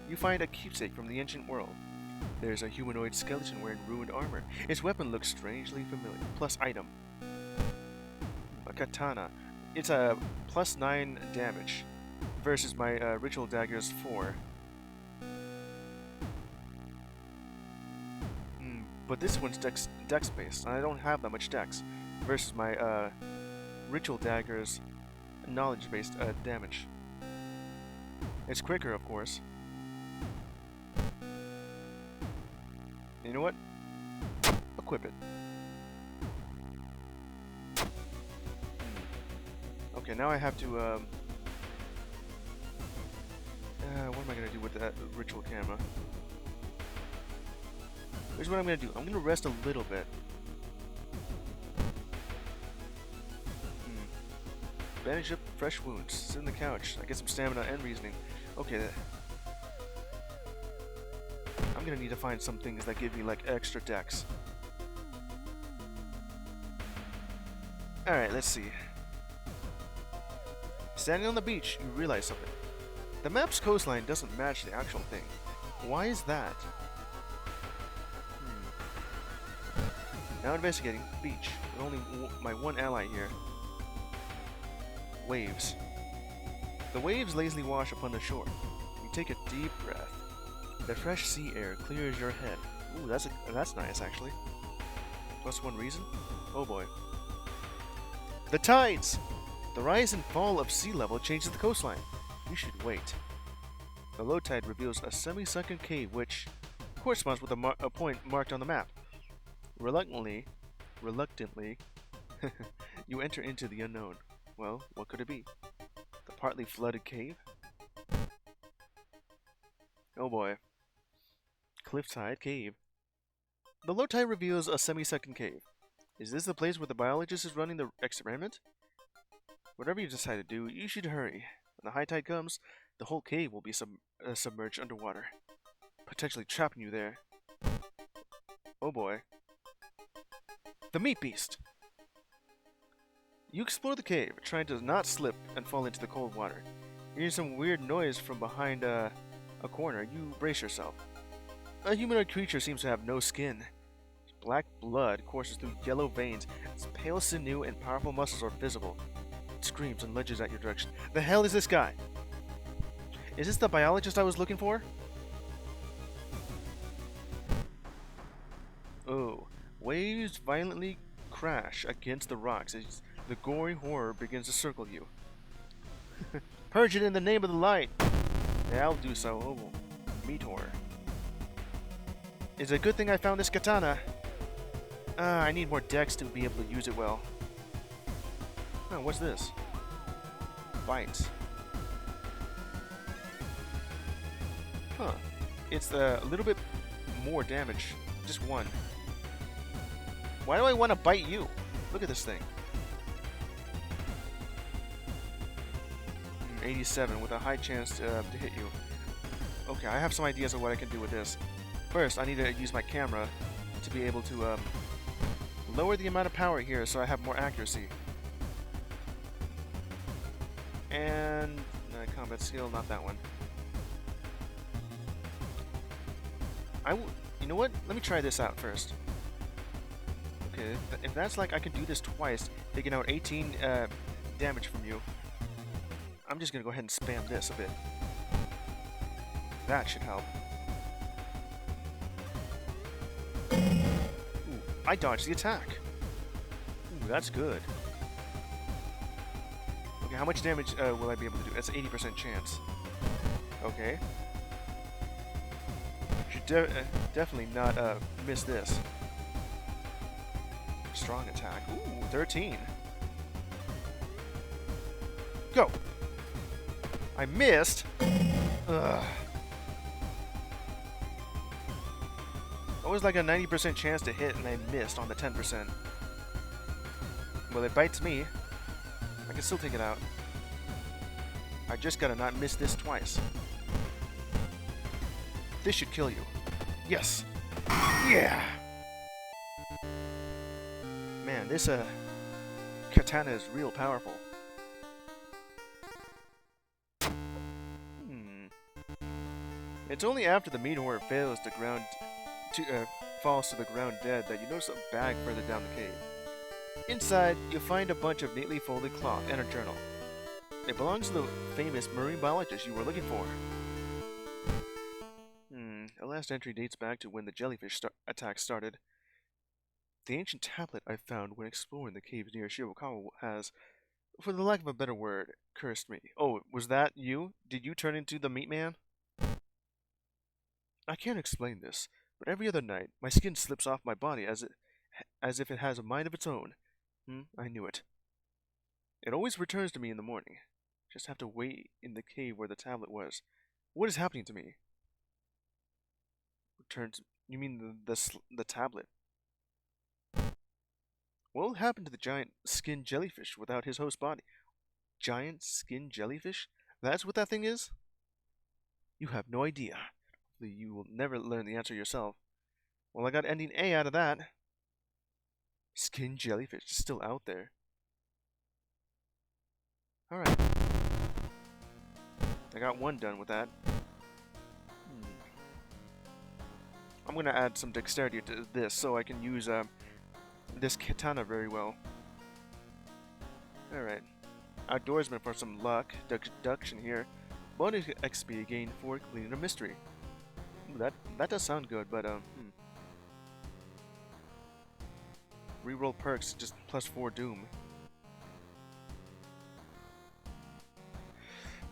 you find a keepsake from the ancient world. There's a humanoid skeleton wearing ruined armor. Its weapon looks strangely familiar. Plus item. A katana. It's a plus 9 damage versus my ritual dagger's 4. But this one's dex based, and I don't have that much dex versus my ritual dagger's knowledge based damage. It's quicker, of course. You know what? Equip it. Okay, now I have to, what am I gonna do with that ritual camera? Here's what I'm gonna do. I'm gonna rest a little bit. Bandage up fresh wounds. Sit on the couch. I get some stamina and reasoning. Okay. I'm gonna need to find some things that give me like extra dex. Alright, let's see. Standing on the beach, you realize something. The map's coastline doesn't match the actual thing. Why is that? Now investigating. Beach. With only my one ally here. Waves. The waves lazily wash upon the shore. You take a deep breath. The fresh sea air clears your head. Ooh, that's nice, actually. Plus 1 reason? Oh boy. The tides! The rise and fall of sea level changes the coastline. You should wait. The low tide reveals a semi-sunken cave which corresponds with a point marked on the map. Reluctantly, You enter into the unknown. Well, what could it be? The partly flooded cave? Oh boy. Cliffside Cave. The low tide reveals a semi-sunken cave. Is this the place where the biologist is running the experiment? Whatever you decide to do, you should hurry. When the high tide comes, the whole cave will be submerged underwater, potentially trapping you there. Oh boy. The meat beast! You explore the cave, trying to not slip and fall into the cold water. You hear some weird noise from behind a corner. You brace yourself. A humanoid creature seems to have no skin. Black blood courses through yellow veins. Its pale sinew and powerful muscles are visible. It screams and lunges at your direction. The hell is this guy? Is this the biologist I was looking for? Oh. Waves violently crash against the rocks as the gory horror begins to circle you. Purge it in the name of the light! Yeah, I'll do so. Oh, meat horror. It's a good thing I found this katana. I need more dex to be able to use it well. Oh, what's this? Bites. Huh. It's a little bit more damage. Just one. Why do I want to bite you? Look at this thing. 87 with a high chance to hit you. Okay, I have some ideas of what I can do with this. First, I need to use my camera to be able to lower the amount of power here so I have more accuracy. And combat skill, not that one. You know what? Let me try this out first. Okay, if that's like I can do this twice, taking out 18 damage from you, I'm just gonna go ahead and spam this a bit. That should help. Ooh, I dodged the attack. Ooh, that's good. Okay, how much damage will I be able to do? That's an 80% chance. Okay. Should definitely not miss this. Strong attack. Ooh, 13. Go! I missed! Ugh. Always like a 90% chance to hit and I missed on the 10%. Well, it bites me. I can still take it out. I just gotta not miss this twice. This should kill you. Yes! Yeah! Man, this katana is real powerful. It's only after the meat horror falls to the ground dead that you notice a bag further down the cave. Inside, you'll find a bunch of neatly folded cloth and a journal. It belongs to the famous marine biologist you were looking for. The last entry dates back to when the jellyfish attack started. The ancient tablet I found when exploring the caves near Shirokawa has, for the lack of a better word, cursed me. Oh, was that you? Did you turn into the meat man? I can't explain this, but every other night, my skin slips off my body as if it has a mind of its own. I knew it. It always returns to me in the morning. Just have to wait in the cave where the tablet was. What is happening to me? Returns? You mean the tablet? What will happen to the giant skin jellyfish without his host body? Giant skin jellyfish? That's what that thing is? You have no idea. You will never learn the answer yourself. Well, I got ending A out of that. Skin jellyfish is still out there. Alright. I got one done with that. I'm gonna add some dexterity to this so I can use this katana very well. Alright. Outdoorsman for some luck. Deduction here. Bonus XP gained for cleaning a mystery. Ooh, that does sound good, but reroll perks, just +4 doom.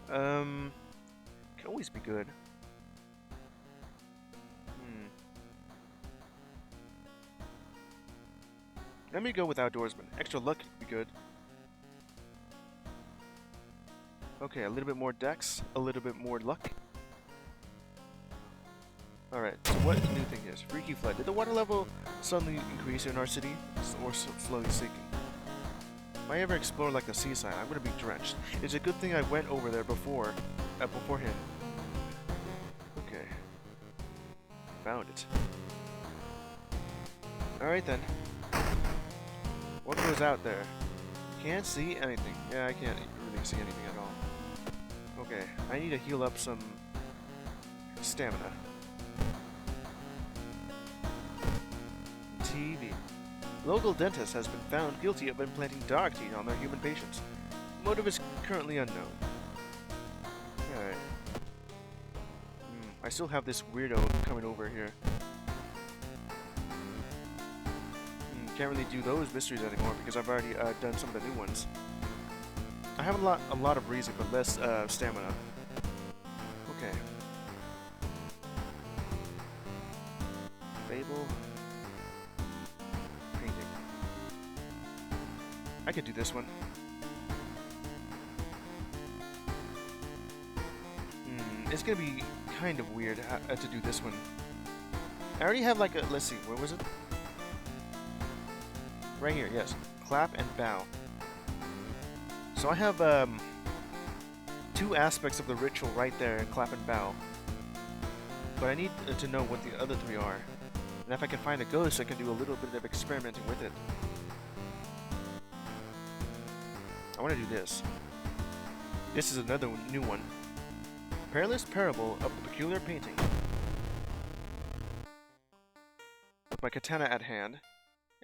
Can always be good. Let me go with outdoorsman. Extra luck would be good. Okay, a little bit more dex, a little bit more luck. Alright, so what the new thing is? Freaky flood. Did the water level suddenly increase in our city? Or slowly sinking? If I ever explore like the seaside, I'm gonna be drenched. It's a good thing I went over there beforehand. Okay. Found it. Alright then. What goes out there? Can't see anything. Yeah, I can't really see anything at all. Okay, I need to heal up some stamina. TV. Local dentist has been found guilty of implanting dark teeth on their human patients. Motive is currently unknown. Alright. I still have this weirdo coming over here. Can't really do those mysteries anymore because I've already done some of the new ones. I have a lot of reason, but less stamina. Okay. Fable. Painting. I could do this one. It's gonna be kind of weird to do this one. I already have like a, let's see, where was it? Right here, yes. Clap and bow. So I have two aspects of the ritual right there, clap and bow. But I need to know what the other three are. And if I can find a ghost, I can do a little bit of experimenting with it. I want to do this. This is another new one. Perilous Parable of the Peculiar Painting. With my katana at hand.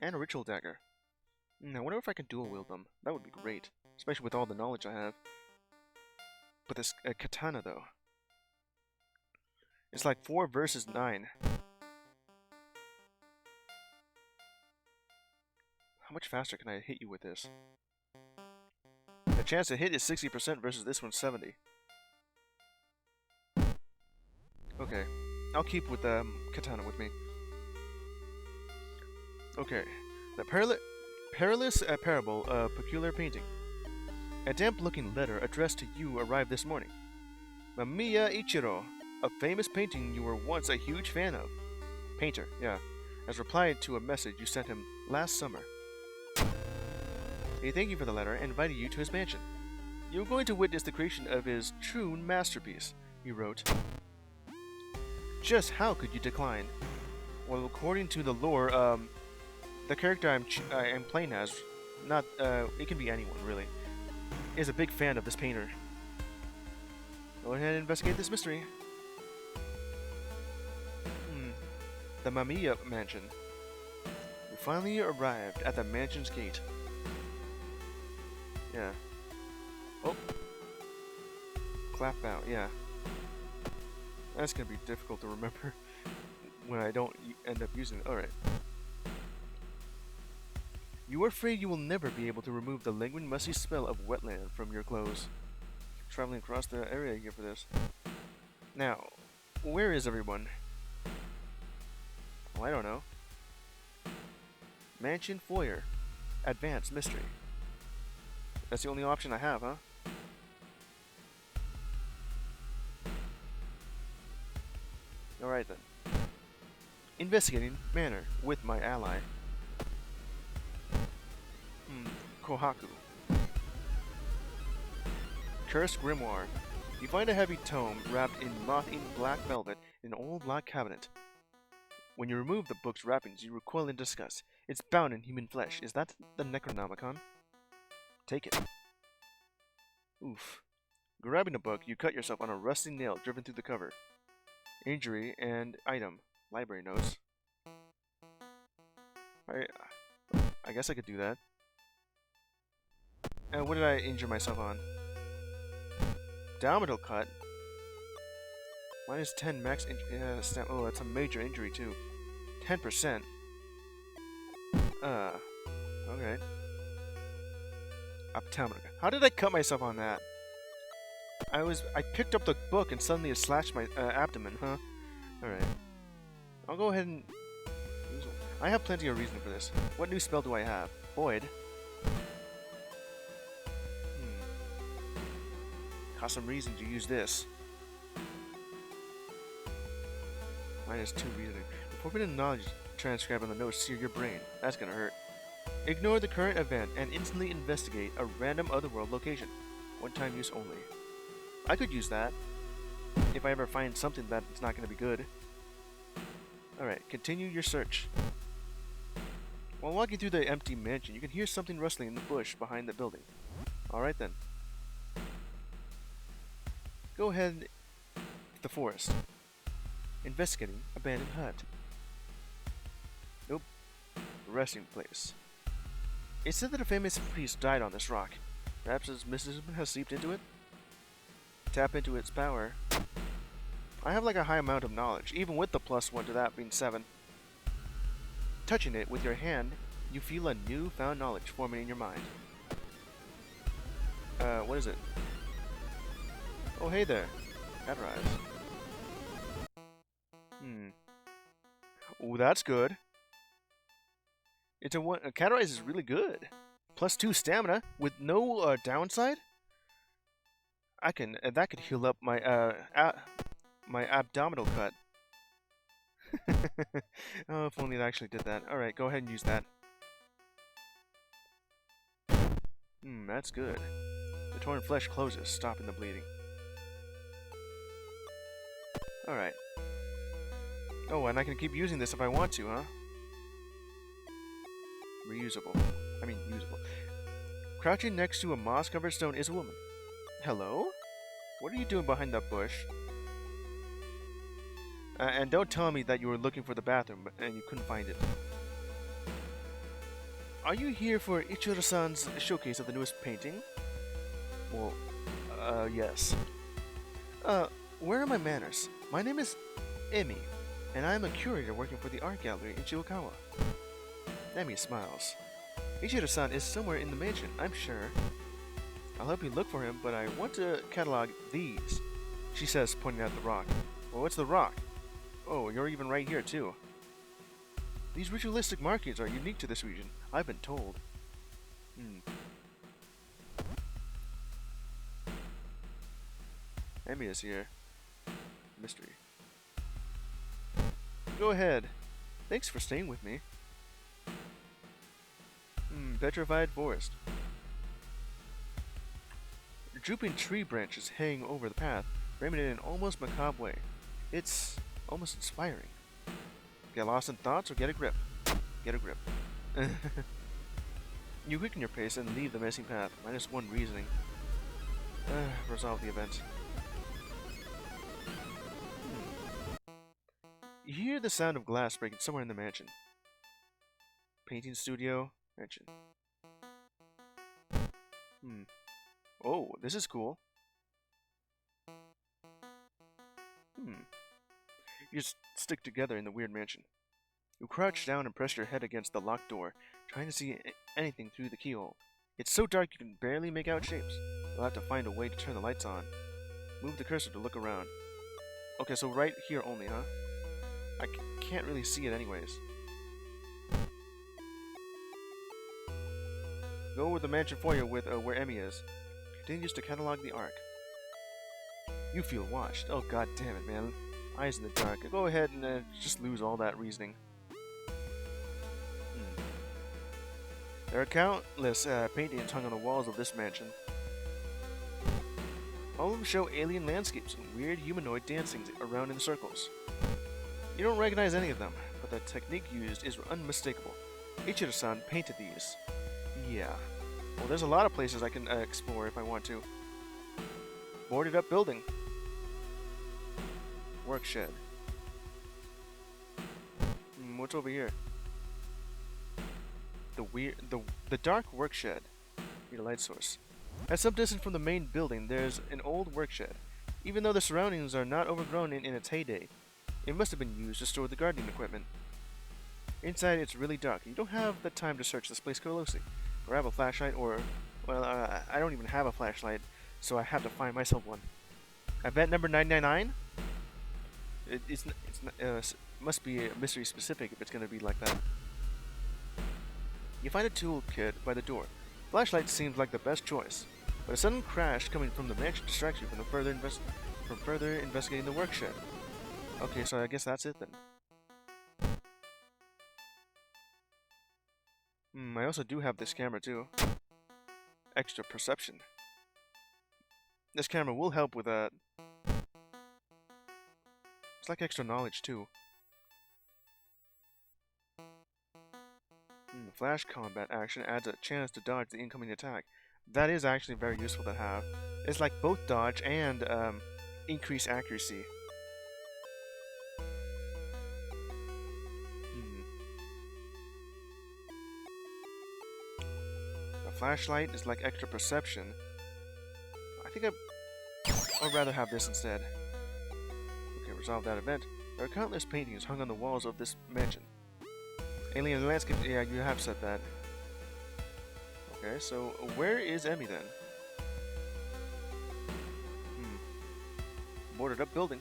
And a ritual dagger. I wonder if I can dual wield them. That would be great. Especially with all the knowledge I have. But this katana, though. It's like 4 versus 9. How much faster can I hit you with this? The chance to hit is 60% versus this one's 70. Okay. I'll keep with the katana with me. Okay. The Perilous Parable of Peculiar Painting. A damp-looking letter addressed to you arrived this morning. Mamiya Ichiro, a famous painting you were once a huge fan of. Painter, yeah. Has replied to a message you sent him last summer. He thanked you for the letter and invited you to his mansion. You are going to witness the creation of his true masterpiece, he wrote. Just how could you decline? Well, according to the lore, the character I'm playing as, it can be anyone really, is a big fan of this painter. Go ahead and investigate this mystery. The Mamiya Mansion. We finally arrived at the mansion's gate. Yeah. Oh. Clap out, yeah. That's gonna be difficult to remember when I don't end up using it. Alright. You are afraid you will never be able to remove the lingering musty smell of wetland from your clothes. Traveling across the area here for this. Now, where is everyone? Well, I don't know. Mansion foyer. Advanced mystery. That's the only option I have, huh? Alright then. Investigating manor with my ally. Kohaku. Cursed Grimoire. You find a heavy tome wrapped in moth-eaten black velvet in an old black cabinet. When you remove the book's wrappings, you recoil in disgust. It's bound in human flesh. Is that the Necronomicon? Take it. Oof. Grabbing the book, you cut yourself on a rusty nail driven through the cover. Injury and item. Library notes. I guess I could do that. And what did I injure myself on? Abdominal cut. Minus 10 max injury. Oh, that's a major injury too. 10%. Okay. Abdominal. How did I cut myself on that? I picked up the book and suddenly it slashed my abdomen, huh? Alright. I'll go ahead and... I have plenty of reason for this. What new spell do I have? Void? Cost some reason to use this. -2 reasoning. The forbidden knowledge transcribed on the notes sear your brain. That's gonna hurt. Ignore the current event and instantly investigate a random otherworld location. One-time use only. I could use that if I ever find something that's not gonna be good. Alright, continue your search. While walking through the empty mansion, you can hear something rustling in the bush behind the building. Alright then. Go ahead to the forest. Investigating abandoned hut. Nope. Resting place. It said that a famous priest died on this rock. Perhaps his mysticism has seeped into it? Tap into its power. I have like a high amount of knowledge, even with the +1 to that being 7. Touching it with your hand, you feel a newfound knowledge forming in your mind. What is it? Oh, hey there. Categorize. Oh, that's good. It's a one. Categorize is really good. +2 stamina with no downside. I can. That could heal up my my abdominal cut. Oh, if only it actually did that. All right, go ahead and use that. That's good. The torn flesh closes, stopping the bleeding. Alright. Oh, and I can keep using this if I want to, huh? Reusable. I mean, usable. Crouching next to a moss-covered stone is a woman. Hello? What are you doing behind that bush? And don't tell me that you were looking for the bathroom and you couldn't find it. Are you here for Ichiro-san's showcase of the newest painting? Well, yes. Where are my manners? My name is Emi, and I am a curator working for the art gallery in Shibuya. Emi smiles. Ichiro-san is somewhere in the mansion, I'm sure. I'll help you look for him, but I want to catalog these, she says, pointing at the rock. Well, what's the rock? Oh, you're even right here, too. These ritualistic markings are unique to this region, I've been told. Emi is here. Mystery. Go ahead. Thanks for staying with me. Petrified forest. Drooping tree branches hang over the path, framing it in an almost macabre way. It's almost inspiring. Get lost in thoughts or get a grip? Get a grip. You quicken your pace and leave the missing path. -1 reasoning. Resolve the event. You hear the sound of glass breaking somewhere in the mansion. Painting studio, mansion. Oh, this is cool. You just stick together in the weird mansion. You crouch down and press your head against the locked door, trying to see anything through the keyhole. It's so dark you can barely make out shapes. You'll have to find a way to turn the lights on. Move the cursor to look around. Okay, so right here only, huh? I can't really see it anyways. Go over the mansion foyer with where Emi is. Continues to catalog the arc. You feel watched. Oh, god damn it, man. Eyes in the dark. Go ahead and just lose all that reasoning. There are countless paintings hung on the walls of this mansion. All of them show alien landscapes and weird humanoid dancing around in circles. You don't recognize any of them, but the technique used is unmistakable. Ichiro-san painted these. Yeah. Well, there's a lot of places I can explore if I want to. Boarded up building. Work shed. What's over here? The dark work shed. Need a light source. At some distance from the main building, there's an old work shed. Even though the surroundings are not overgrown in its heyday, it must have been used to store the gardening equipment. Inside, it's really dark. You don't have the time to search this place closely. Grab a flashlight, or, well, I don't even have a flashlight, so I have to find myself one. Event number 999. It must be mystery specific if it's gonna be like that. You find a toolkit by the door. Flashlight seems like the best choice, but a sudden crash coming from the bench distracts you from further investigating the work shed. Okay, so I guess that's it then. I also do have this camera too. Extra perception. This camera will help with that. It's like extra knowledge too. Flash combat action adds a chance to dodge the incoming attack. That is actually very useful to have. It's like both dodge and increase accuracy. A flashlight is like extra perception. I think I'd rather have this instead. Okay, resolve that event. There are countless paintings hung on the walls of this mansion. Alien landscape, yeah, you have said that. Okay, so where is Emmy then? Boarded up building.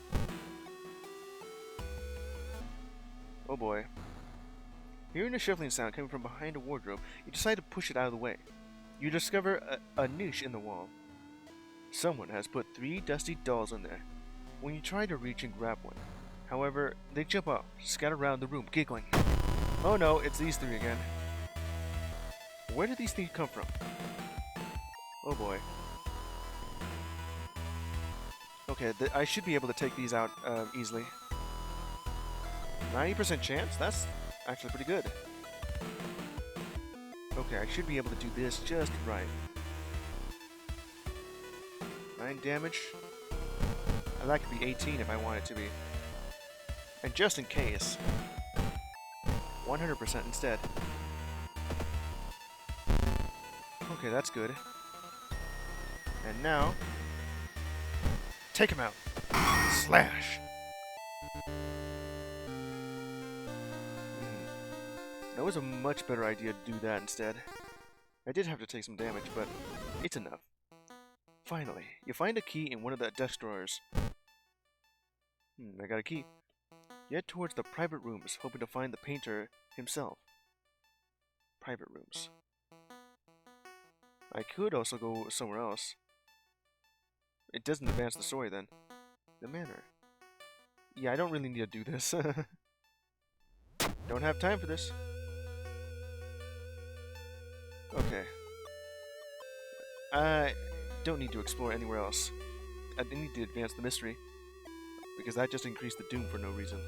Oh boy. Hearing a shuffling sound coming from behind a wardrobe, you decide to push it out of the way. You discover a niche in the wall. Someone has put 3 dusty dolls in there. When you try to reach and grab one, however, they jump off, scatter around the room, giggling. Oh no, it's these 3 again. Where did these things come from? Oh boy. Okay, I should be able to take these out easily. 90% chance? That's actually pretty good. Okay, I should be able to do this just right. 9 damage. And that could be 18 if I want it to be. And just in case, 100% instead. Okay, that's good. And now, take him out. Slash! That was a much better idea to do that instead. I did have to take some damage, but it's enough. Finally, you find a key in one of the desk drawers. I got a key. You head towards the private rooms, hoping to find the painter himself. Private rooms. I could also go somewhere else. It doesn't advance the story then. The manor. Yeah, I don't really need to do this. Don't have time for this. Okay. I don't need to explore anywhere else. I need to advance the mystery, because that just increased the doom for no reason.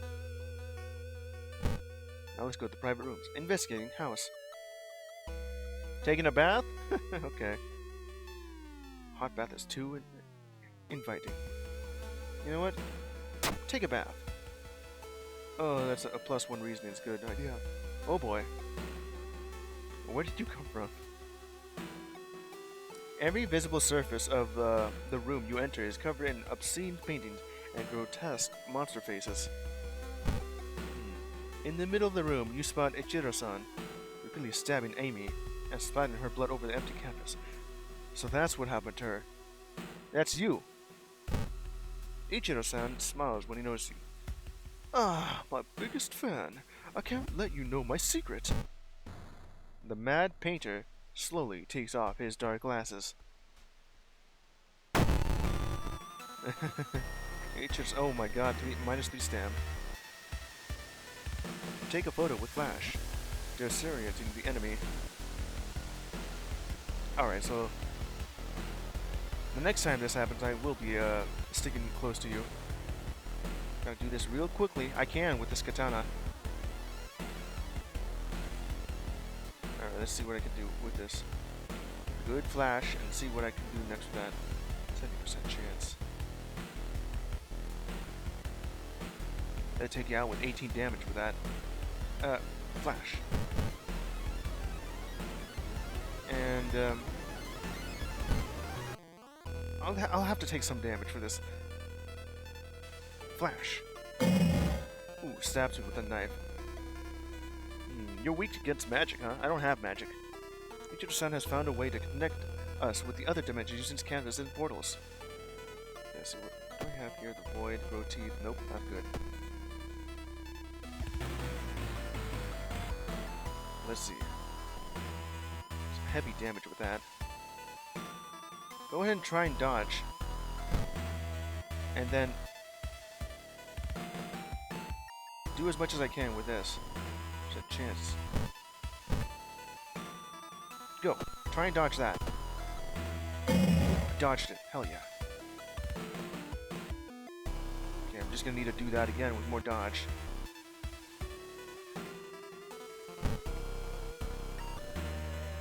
Now let's go to the private rooms. Investigating house. Taking a bath? Okay. Hot bath is too inviting. You know what? Take a bath. Oh, that's a +1 reason. It's a good idea. Oh boy. Where did you come from? Every visible surface of the room you enter is covered in obscene paintings and grotesque monster faces. In the middle of the room, you spot Ichiro-san, repeatedly stabbing Amy and splattering her blood over the empty canvas. So that's what happened to her. That's you! Ichiro-san smiles when he notices you. Ah, my biggest fan. I can't let you know my secret. The mad painter slowly takes off his dark glasses. Oh my god, -3 stam. Take a photo with flash. Disorienting the enemy. Alright, so the next time this happens, I will be sticking close to you. Gotta do this real quickly. I can with this katana. Alright, let's see what I can do with this. Good flash, and see what I can do next with that. 70% chance. That'll take you out with 18 damage with that. Flash. And, I'll have to take some damage for this. Flash. Ooh, stabs me with a knife. You're weak against magic, huh? I don't have magic. Ichiro-san has found a way to connect us with the other dimensions using canvas and portals. Let's see, what do I have here? The void, grow teeth. Nope, not good. Let's see. heavy damage with that. Go ahead and try and dodge. And then do as much as I can with this. There's a chance. Go. Try and dodge that. Dodged it. Hell yeah. Okay, I'm just gonna need to do that again with more dodge.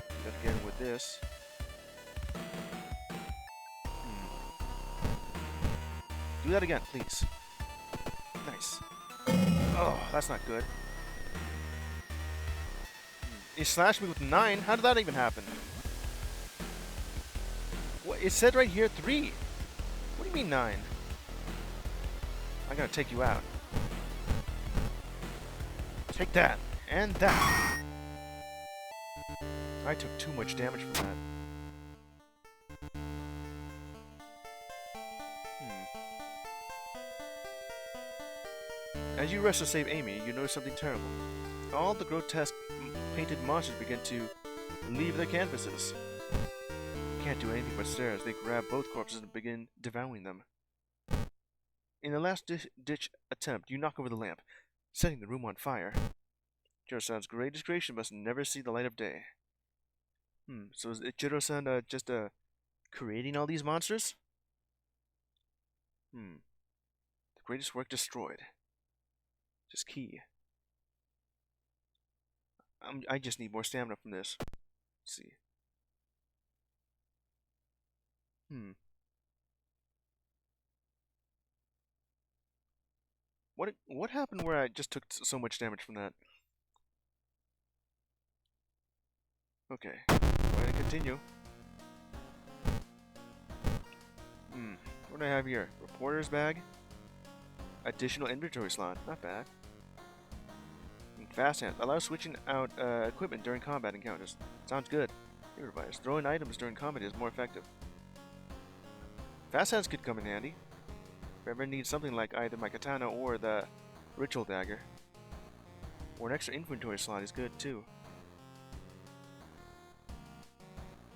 Do that again with this. Do that again, please. Nice. Oh, that's not good. He slashed me with 9. How did that even happen? What? It said right here 3. What do you mean 9? I gotta take you out. Take that. And that. I took too much damage from that. As you rush to save Amy, you notice something terrible. All the grotesque painted monsters begin to leave their canvases. You can't do anything but stare as they grab both corpses and begin devouring them. In the last ditch attempt, you knock over the lamp, setting the room on fire. Jiro-san's greatest creation must never see the light of day. So is Jiro-san just creating all these monsters? The greatest work destroyed. Just key. I just need more stamina from this. Let's see. What happened where I just took so much damage from that? Okay. Go ahead and continue. What do I have here? Reporter's bag? Additional inventory slot. Not bad. Fast hands. Allow switching out equipment during combat encounters. Sounds good. Here, advice. Throwing items during combat is more effective. Fast hands could come in handy. If I ever need something like either my katana or the ritual dagger. Or an extra inventory slot is good too.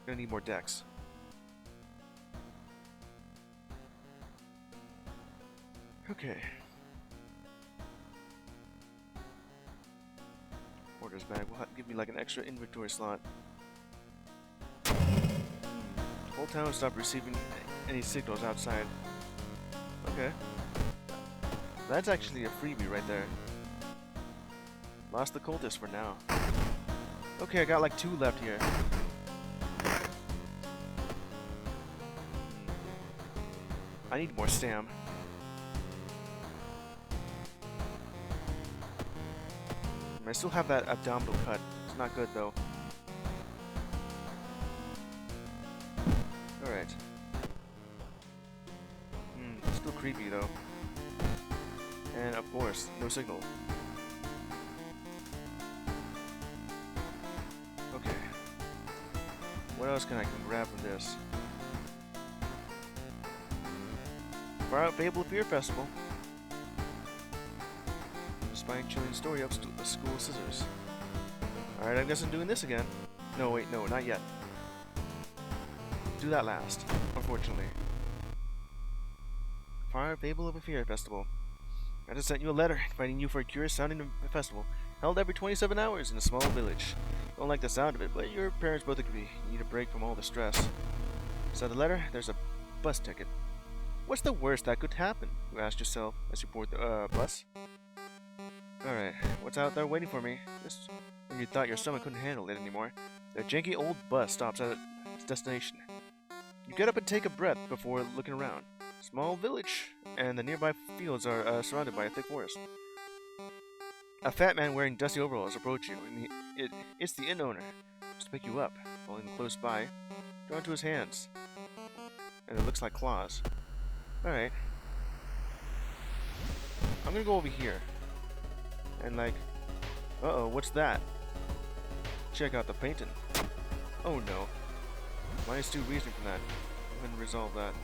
Gonna need more decks. Okay. Orders bag will give me like an extra inventory slot. Whole town stopped receiving any signals outside. Okay. That's actually a freebie right there. Lost the cultist for now. Okay, I got like 2 left here. I need more stam. I still have that abdominal cut. It's not good though. Alright. Still creepy though. And of course, no signal. Okay. What else can I grab from this? Far Out Fable Fear Festival. Spine-chilling story of school scissors. Alright, I guess I'm doing this again. No, wait, no, not yet. Do that last, unfortunately. Far Fable of a Fear Festival. I just sent you a letter inviting you for a curious sounding festival held every 27 hours in a small village. Don't like the sound of it, but your parents both agree. You need a break from all the stress. Inside the letter, there's a bus ticket. What's the worst that could happen? You asked yourself as you board the bus. Alright, what's out there waiting for me? Just when you thought your stomach couldn't handle it anymore, the janky old bus stops at its destination. You get up and take a breath before looking around. Small village, and the nearby fields are surrounded by a thick forest. A fat man wearing dusty overalls approaches you, and it's the inn owner. Just to pick you up, following close by, drawn to his hands. And it looks like claws. Alright. I'm gonna go over here. And like, uh-oh, what's that? Check out the painting. Oh no. Minus 2 reasoning from that. I'm gonna resolve that.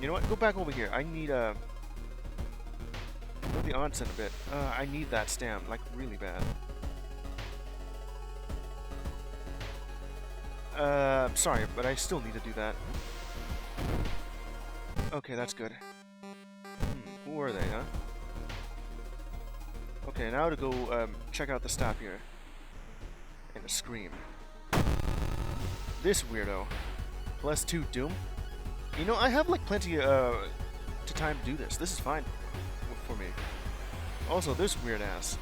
You know what? Go back over here. I need go the onset a bit. I need that stamp, like really bad. Sorry, but I still need to do that. Okay, that's good. Who are they, huh? Okay, now to go, check out the stop here. And a scream. This weirdo. +2 Doom? You know, I have, like, plenty, to time to do this. This is fine for me. Also, this weird ass.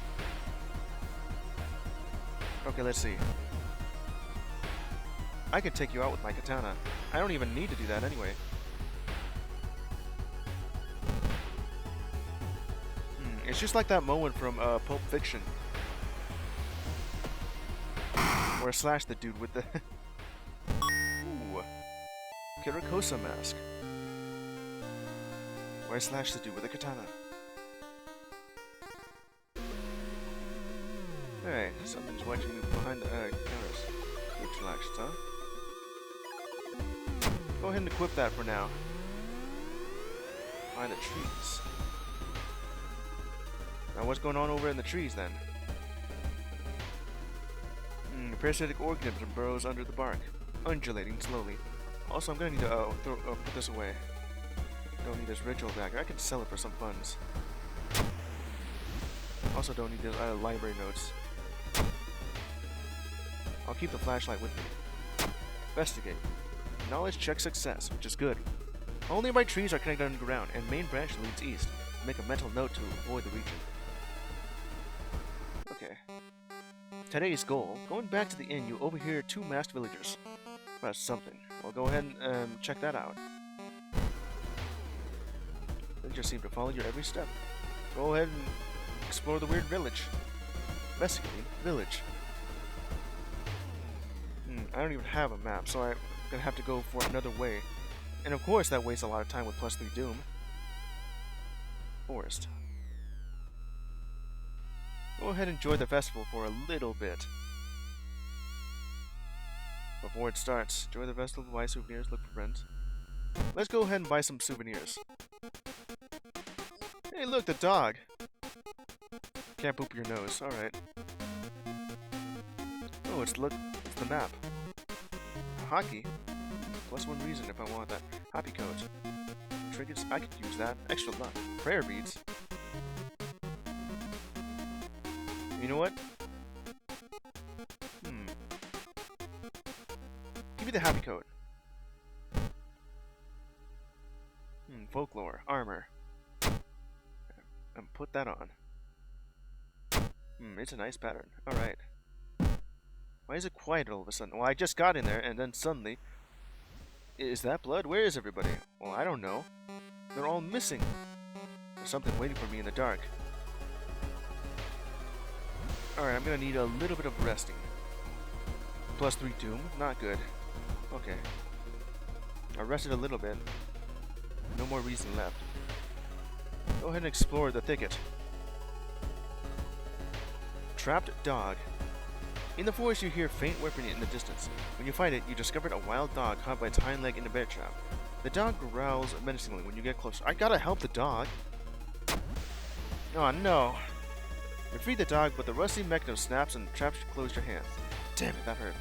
Okay, let's see. I could take you out with my katana. I don't even need to do that anyway. It's just like that moment from Pulp Fiction, where I slashed the dude with the Ooh. Kirakosa mask. Where I slashed the dude with a katana. Alright, something's watching me behind the cameras. Looks relaxed, huh? Go ahead and equip that for now. Behind the trees. Now what's going on over in the trees then? A parasitic organism burrows under the bark, undulating slowly. Also, I'm gonna need to put this away. Don't need this ritual dagger. I can sell it for some funds. Also, don't need the library notes. I'll keep the flashlight with me. Investigate. Knowledge check success, which is good. All nearby trees are connected underground, and main branch leads east. Make a mental note to avoid the region. Okay. Today's goal. Going back to the inn, you overhear 2 masked villagers. That's something. Well, go ahead and check that out. They just seem to follow your every step. Go ahead and explore the weird village. Investigating village. I don't even have a map, so I'm gonna have to go for another way. And of course, that wastes a lot of time with +3 Doom. Forest. Go ahead and enjoy the festival for a little bit. Before it starts, enjoy the festival, buy souvenirs, look for friends. Let's go ahead and buy some souvenirs. Hey, look, the dog! Can't poop your nose, alright. Oh, it's the map. Hockey? +1 reason if I want that. Happy codes. Trinkets, I could use that. Extra luck. Prayer beads. You know what? Give me the happy code. Folklore. Armor. And put that on. It's a nice pattern. Alright. Why is it quiet all of a sudden? Well, I just got in there, and then suddenly... Is that blood? Where is everybody? Well, I don't know. They're all missing. There's something waiting for me in the dark. Alright, I'm gonna need a little bit of resting. +3 Doom? Not good. Okay. I rested a little bit. No more reason left. Go ahead and explore the thicket. Trapped dog. In the forest, you hear faint weaponry in the distance. When you find it, you discovered a wild dog caught by its hind leg in a bear trap. The dog growls menacingly when you get closer. I gotta help the dog. Oh no. You free the dog, but the rusty mechanism snaps and the trap closed your hands. Damn it, that hurt.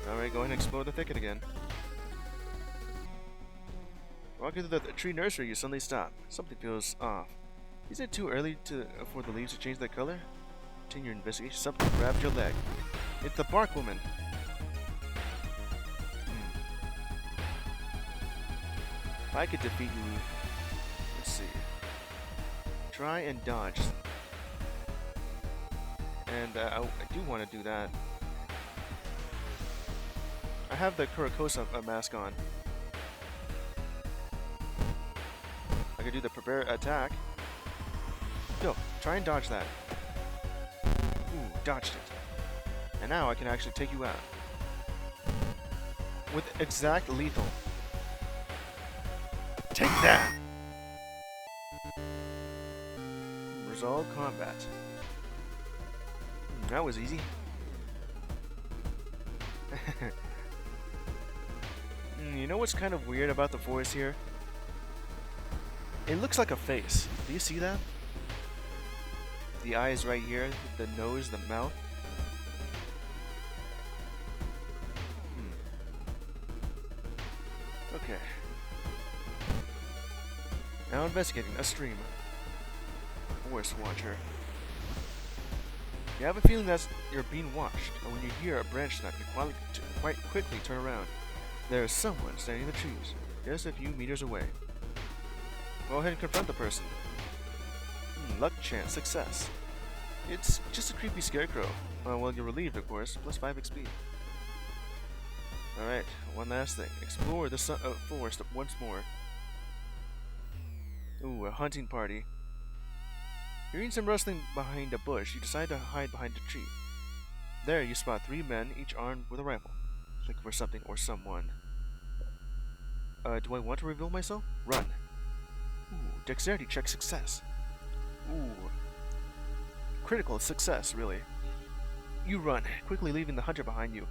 Alright, go ahead and explore the thicket again. Walking through the tree nursery, you suddenly stop. Something feels off. Is it too early for the leaves to change their color? Continue your investigation. Something grabs your leg. It's the bark woman. If I could defeat you... Let's see. Try and dodge. And I do want to do that. I have the Kurakosa mask on. I could do the prepare attack. Go, try and dodge that. Ooh, dodged it. And now I can actually take you out. With exact lethal. Take that! Resolve combat. That was easy. You know what's kind of weird about the forest here? It looks like a face. Do you see that? The eyes right here, the nose, the mouth. Now investigating a stream. Forest Watcher. You have a feeling that you're being watched, and when you hear a branch snap, you quite quickly turn around. There is someone standing in the trees, just a few meters away. Go ahead and confront the person. Luck, chance, success. It's just a creepy scarecrow. Well, you're relieved, of course. Plus 5 XP. Alright, one last thing. Explore the forest once more. Ooh, a hunting party. Hearing some rustling behind a bush, you decide to hide behind a tree. There, you spot 3 men, each armed with a rifle. Looking for something or someone. Do I want to reveal myself? Run. Ooh, dexterity check success. Ooh. Critical success, really. You run, quickly leaving the hunter behind you.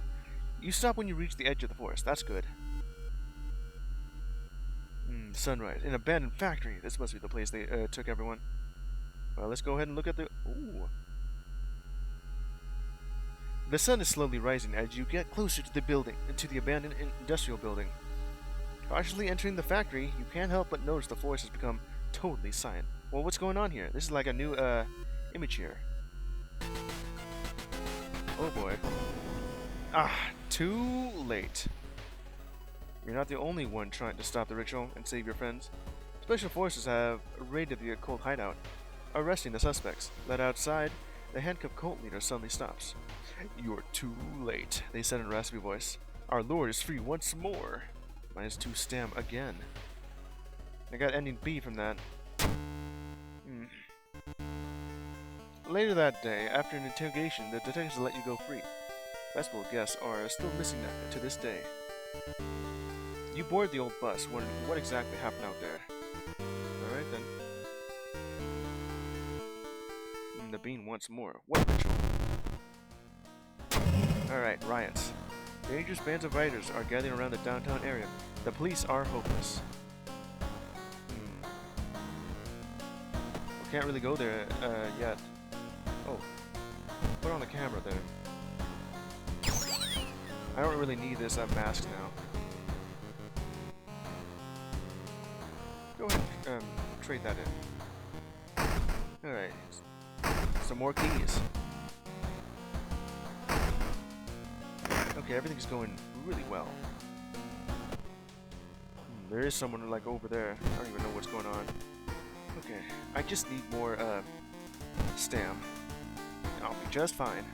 You stop when you reach the edge of the forest. That's good. Sunrise. An abandoned factory. This must be the place they took everyone. Well, let's go ahead and look at the... Ooh. The sun is slowly rising as you get closer to the building, to the abandoned industrial building. Cautiously entering the factory, you can't help but notice the forest has become totally silent. Well, what's going on here? This is like a new image here. Oh boy. Too late. You're not the only one trying to stop the ritual and save your friends. Special forces have raided the occult hideout, arresting the suspects. Led outside, the handcuffed cult leader suddenly stops. You're too late, they said in a raspy voice. Our lord is free once more. -2 stam again. I got ending B from that. Later that day, after an interrogation, the detectives let you go free. Festival guests are still missing to this day. You board the old bus, wondering what exactly happened out there. Alright then. The bean once more. What ritual? Alright, riots. Dangerous bands of rioters are gathering around the downtown area. The police are hopeless. We can't really go there yet. Oh. Put on the camera there. I don't really need this mask now. Go ahead and trade that in. Alright. Some more keys. Okay, everything's going really well. There is someone like over there. I don't even know what's going on. Okay, I just need more stam. I'll be just fine.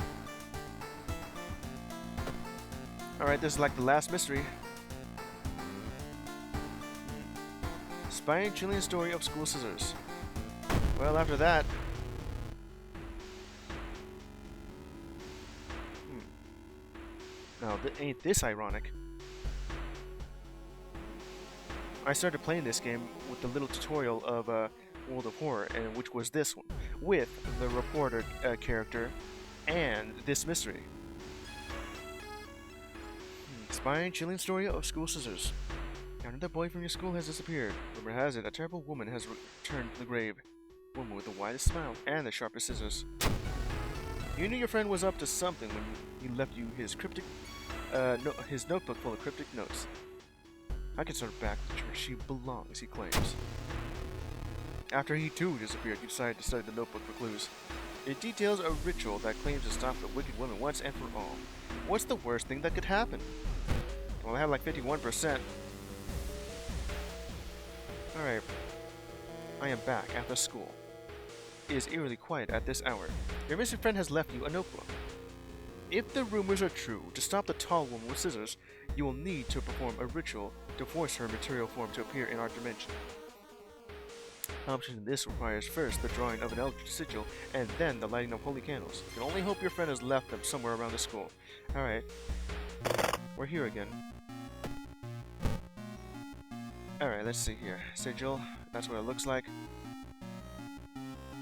Alright, this is like the last mystery. Spine chilling story of school scissors. Well, after that... Now, ain't this ironic? I started playing this game with the little tutorial of World of Horror, and which was this one, with the reporter character and this mystery. Spine-chilling story of school scissors. Another boy from your school has disappeared. Rumor has it, a terrible woman has returned to the grave. Woman with the widest smile and the sharpest scissors. You knew your friend was up to something when he left you his cryptic, his notebook full of cryptic notes. I can sort her back to where she belongs, he claims. After he too disappeared, you decided to study the notebook for clues. It details a ritual that claims to stop the wicked woman once and for all. What's the worst thing that could happen? Well, I have like 51%. Alright. I am back at the school. It is eerily quiet at this hour. Your missing friend has left you a notebook. If the rumors are true, to stop the tall woman with scissors, you will need to perform a ritual to force her material form to appear in our dimension. Accomplishing this requires first the drawing of an eldritch sigil, and then the lighting of holy candles. You can only hope your friend has left them somewhere around the school. Alright. We're here again. Alright, let's see here. Sigil, that's what it looks like.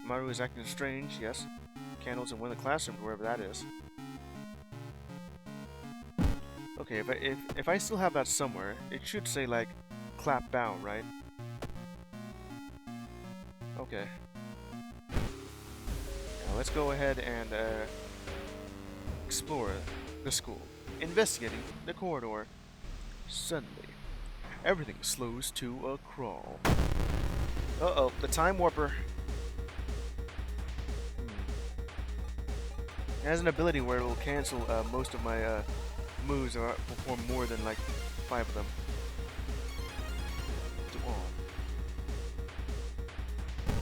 Maru is acting strange, yes. Candles in one of the classrooms, wherever that is. Okay, if I still have that somewhere, it should say like clap bow, right? Okay. Now let's go ahead and explore the school. Investigating the corridor. Suddenly, everything slows to a crawl. Uh-oh, the Time Warper. It has an ability where it will cancel most of my moves or perform more than like 5 of them.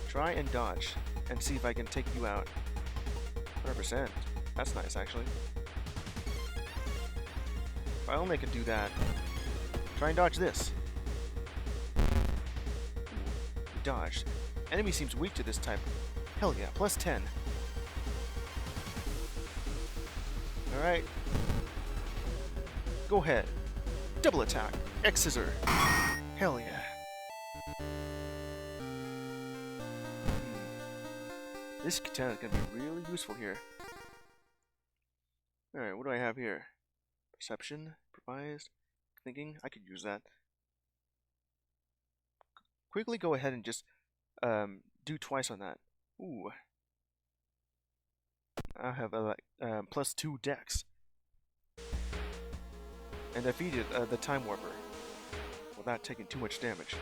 Try and dodge and see if I can take you out. 100%. That's nice, actually. If I only could do that. Try and dodge this. Ooh, you dodged. Enemy seems weak to this type. Hell yeah, plus 10. Alright. Go ahead. Double attack. X scissor. Hell yeah. This katana is going to be really useful here. Alright, what do I have here? Perception, improvised, thinking. I could use that. Quickly go ahead and just do twice on that. Ooh. I have a plus 2 dex. And defeated the Time Warper without taking too much damage.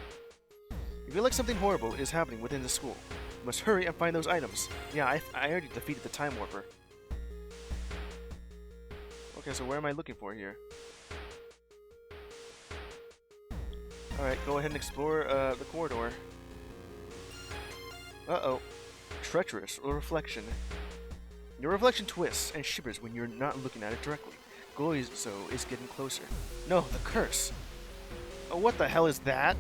You feel like something horrible is happening within the school. You must hurry and find those items. Yeah, I already defeated the Time Warper. Okay, so where am I looking for here? Alright, go ahead and explore the corridor. Uh-oh. Treacherous or reflection. Your reflection twists and shivers when you're not looking at it directly. Goizo is getting closer. No, the curse. Oh, what the hell is that?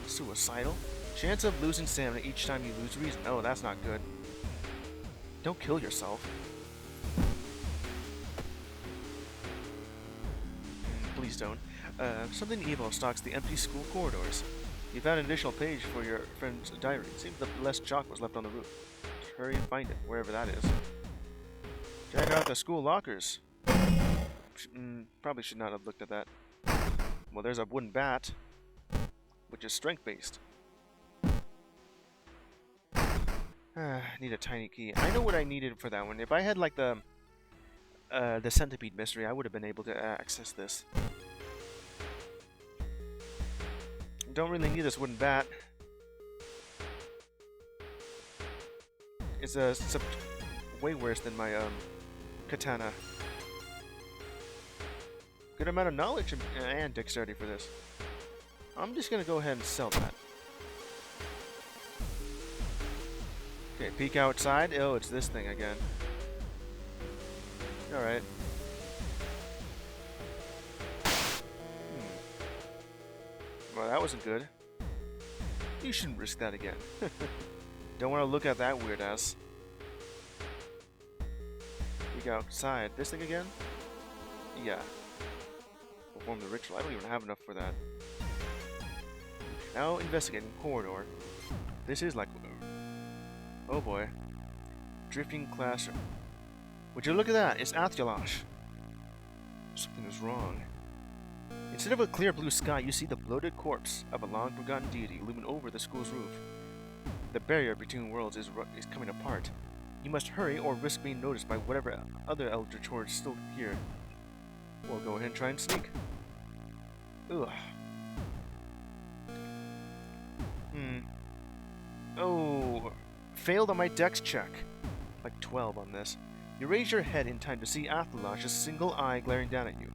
Suicidal? Chance of losing stamina each time you lose reason. Oh, that's not good. Don't kill yourself. Please don't. Something evil stalks the empty school corridors. You found an additional page for your friend's diary. It seems that less chalk was left on the roof. Just hurry and find it, wherever that is. Check out the school lockers. Probably should not have looked at that. Well, there's a wooden bat, which is strength-based. Need a tiny key. I know what I needed for that one. If I had like the centipede mystery, I would have been able to access this. Don't really need this wooden bat. It's way worse than my katana. Good amount of knowledge and dexterity for this. I'm just gonna go ahead and sell that. Okay, peek outside. Oh, it's this thing again. Alright. Well, that wasn't good. You shouldn't risk that again. Don't want to look at that weird ass. Peek outside. This thing again? Yeah. Perform the ritual. I don't even have enough for that. Now investigating corridor. This is like... Oh boy. Drifting classroom. Would you look at that? It's Athulash. Something is wrong. Instead of a clear blue sky, you see the bloated corpse of a long-forgotten deity looming over the school's roof. The barrier between worlds is coming apart. You must hurry or risk being noticed by whatever other Eldritch hordes still here. Or go ahead and try and sneak. Ugh. Oh. Failed on my dex check. Like 12 on this. You raise your head in time to see Athalash's single eye glaring down at you.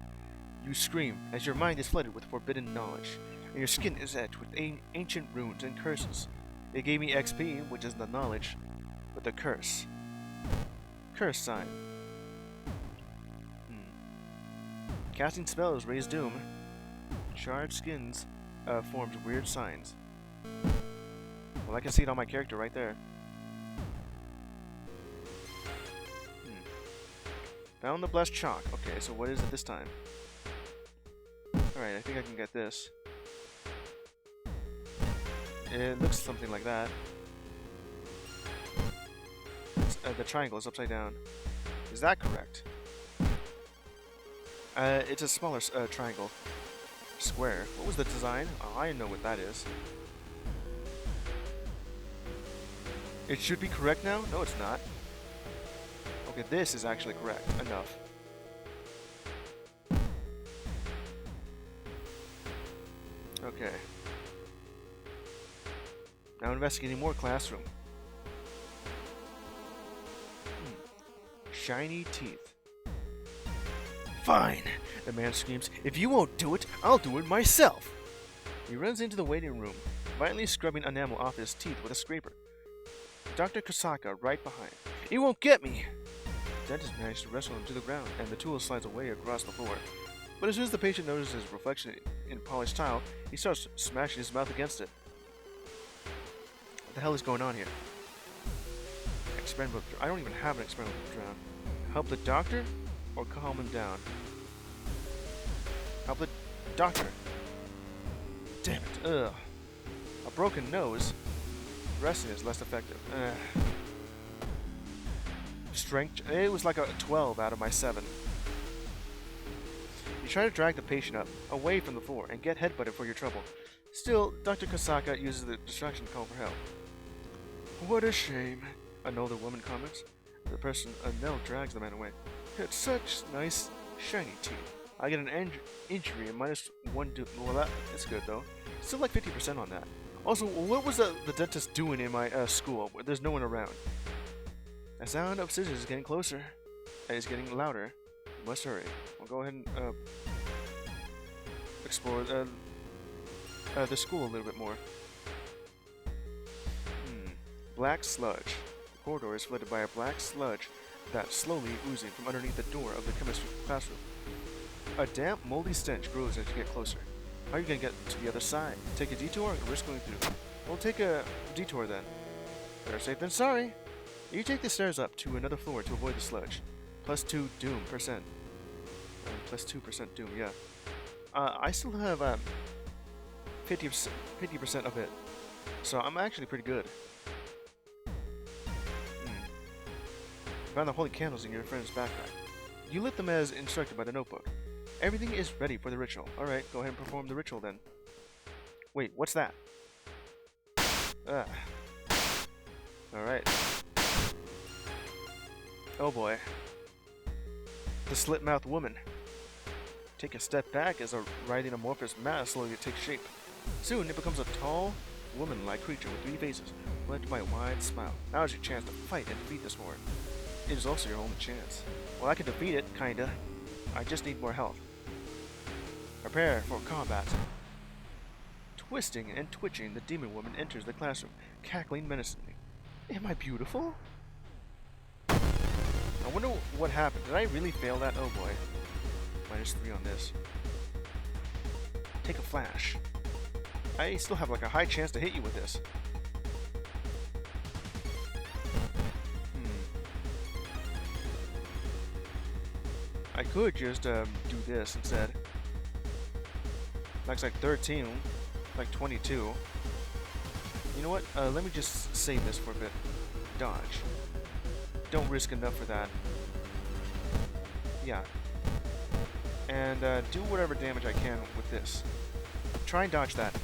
You scream as your mind is flooded with forbidden knowledge, and your skin is etched with ancient runes and curses. It gave me XP, which is the knowledge, but the curse. Curse sign. Casting spells raise doom. Charred skins forms weird signs. Well, I can see it on my character right there. Found the blessed chalk. Okay, so what is it this time? Alright, I think I can get this. It looks something like that. The triangle is upside down. Is that correct? It's a smaller triangle. Square. What was the design? Oh, I know what that is. It should be correct now? No, it's not. Okay, this is actually correct. Enough. Okay. Now investigating more classroom. Shiny teeth. Fine, the man screams. If you won't do it, I'll do it myself. He runs into the waiting room, violently scrubbing enamel off his teeth with a scraper. Dr. Kosaka right behind. He won't get me! The dentist managed to wrestle him to the ground, and the tool slides away across the floor. But as soon as the patient notices his reflection in polished tile, he starts smashing his mouth against it. What the hell is going on here? Experimental. I don't even have an experimental drown. Help the doctor or calm him down? Help the doctor. Damn it. Ugh. A broken nose. Resting is less effective. Strength. It was like a 12 out of my 7. You try to drag the patient up, away from the floor, and get headbutted for your trouble. Still, Dr. Kosaka uses the distraction to call for help. What a shame, an older woman comments. The person, Nell, drags the man away. It's such nice, shiny teeth. I get an injury and -1 well, that's good, though. Still like 50% on that. Also, what was the dentist doing in my school where there's no one around? The sound of scissors is getting closer. It's getting louder. You must hurry. We'll go ahead and explore the school a little bit more. Black sludge. The corridor is flooded by a black sludge that's slowly oozing from underneath the door of the chemistry classroom. A damp, moldy stench grows as you get closer. How are you going to get to the other side? Take a detour or risk going through? We'll take a detour then. Better safe than sorry. You take the stairs up to another floor to avoid the sludge. +2 doom percent. +2% doom, yeah. I still have 50% of it. So I'm actually pretty good. Found the holy candles in your friend's backpack. You lit them as instructed by the notebook. Everything is ready for the ritual. Alright, go ahead and perform the ritual then. Wait, what's that? Alright. Oh boy. The slit-mouthed woman. Take a step back as a writhing amorphous mass slowly takes shape. Soon it becomes a tall, woman-like creature with 3 faces, flanked by a wide smile. Now is your chance to fight and defeat this horde. It is also your only chance. Well, I can defeat it, kinda. I just need more health. Prepare for combat. Twisting and twitching, the demon woman enters the classroom, cackling menacingly. Am I beautiful? I wonder what happened. Did I really fail that? Oh boy. -3 on this. Take a flash. I still have like a high chance to hit you with this. I could just do this instead. That's like 13, like 22. You know what? Let me just save this for a bit. Dodge. Don't risk enough for that. Yeah. And do whatever damage I can with this. Try and dodge that.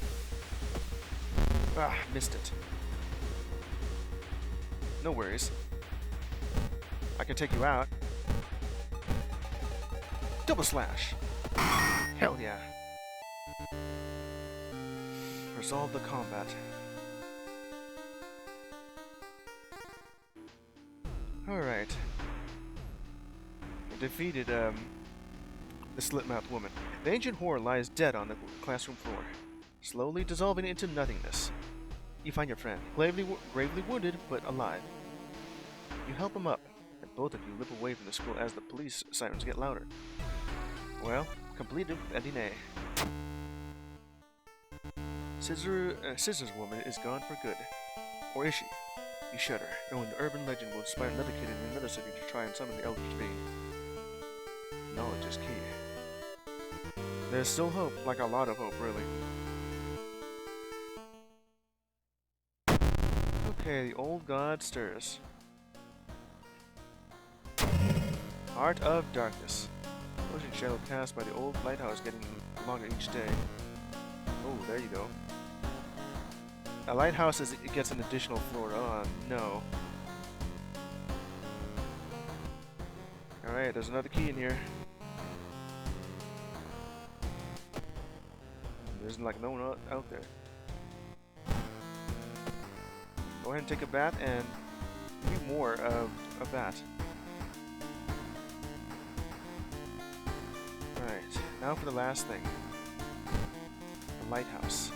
Ah, missed it. No worries. I can take you out. Double slash. Hell yeah. Resolve the combat. Alright. Defeated, the slit-mouthed woman. The ancient horror lies dead on the classroom floor, slowly dissolving into nothingness. You find your friend, gravely wounded, but alive. You help him up, and both of you limp away from the school as the police sirens get louder. Well, completed with ending A. Scissors Woman is gone for good. Or is she? You shudder, knowing the urban legend will inspire another kid in another city to try and summon the Eldritch Being. Knowledge is key. There's still hope, like a lot of hope, really. Okay, the old god stirs. Heart of Darkness. Ocean shadow cast by the old lighthouse getting longer each day. Oh, there you go. A lighthouse it gets an additional floor. Oh, no. Alright, there's another key in here. There's like no one out there. Go ahead and take a bath and do more of that. Alright, now for the last thing. The lighthouse.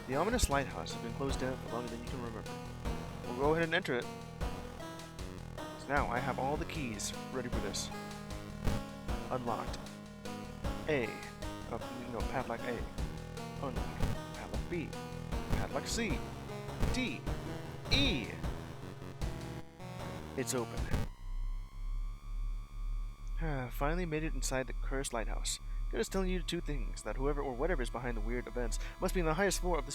The ominous lighthouse has been closed down for longer than you can remember. We'll go ahead and enter it. So now I have all the keys ready for this. Unlocked. A. Padlock A. Unlocked. Padlock B. Padlock C. D. E. It's open. Finally made it inside the cursed lighthouse. Good is telling you two things: that whoever or whatever is behind the weird events must be in the highest floor of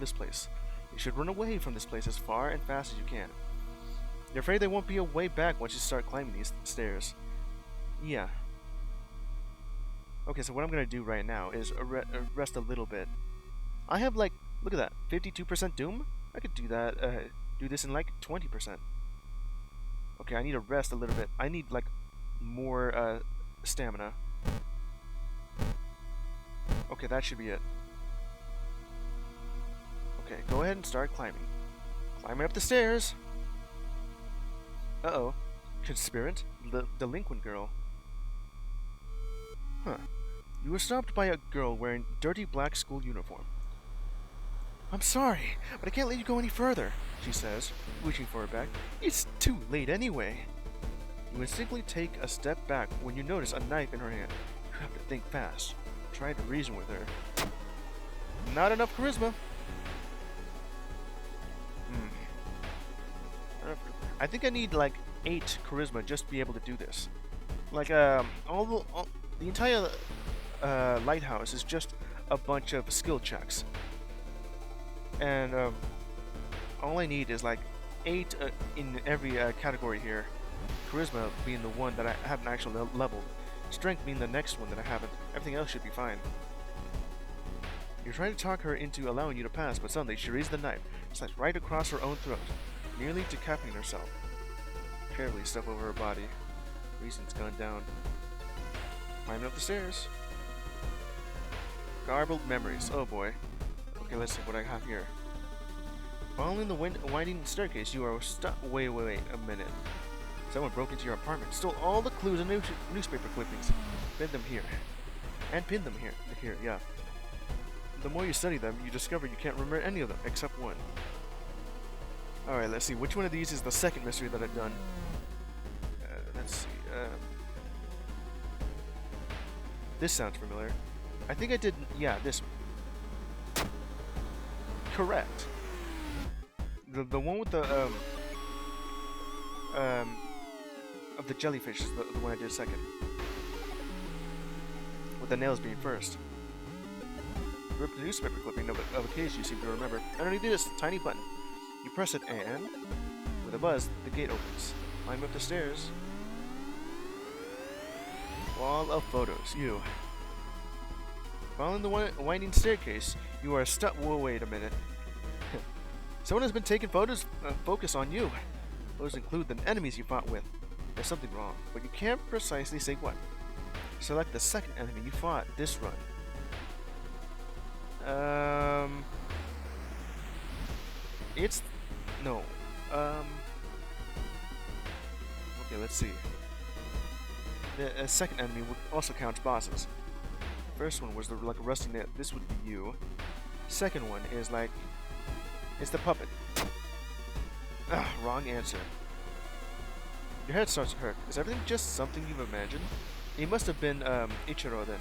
this place. You should run away from this place as far and fast as you can. You're afraid there won't be a way back once you start climbing these stairs. Yeah. Okay, so what I'm gonna do right now is rest a little bit. I have like, look at that, 52% doom? I could do that, do this in like 20%. Okay, I need to rest a little bit. I need like more stamina. Okay, that should be it. Okay, go ahead and start climbing. Climbing up the stairs. Uh-oh. Conspirant? The delinquent girl. Huh. You were stopped by a girl wearing dirty black school uniform. I'm sorry, but I can't let you go any further, she says, reaching for her bag. It's too late anyway. You instinctively take a step back when you notice a knife in her hand. You have to think fast. Try to reason with her. Not enough charisma. I think I need like 8 charisma just to be able to do this. Like the entire lighthouse is just a bunch of skill checks, and all I need is like 8 in every category here. Charisma being the one that I haven't actually leveled. Strength being the next one that I haven't. Everything else should be fine. You're trying to talk her into allowing you to pass, but suddenly she raises the knife, slides right across her own throat, nearly decapitating herself. Carefully step over her body. Reason's gone down. Climbing up the stairs. Garbled memories. Oh boy. Okay, let's see what I have here. Following the winding staircase, you are stuck. Wait a minute. Someone broke into your apartment, stole all the clues and newspaper clippings, pinned them here, and pinned them here, yeah. The more you study them, you discover you can't remember any of them, except one. Alright, let's see, which one of these is the second mystery that I've done? Let's see, this sounds familiar. I think I did, yeah, this one. Correct. The one with the, of the jellyfish is the one I did second. With the nails being first. Rip the newspaper clipping of a case you seem to remember. Underneath this tiny button. You press it and, with a buzz, the gate opens. Climb up the stairs. Wall of photos. You. Following the winding staircase, you are stuck. Whoa, wait a minute. Someone has been taking photos. Focus on you. Those include the enemies you fought with. There's something wrong, but you can't precisely say what. Select the second enemy you fought this run. It's... no. Okay, let's see. The second enemy would also count bosses. First one was like a rusty nail. This would be you. Second one is like... it's the puppet. Wrong answer. Your head starts to hurt. Is everything just something you've imagined? It must have been, Ichiro then.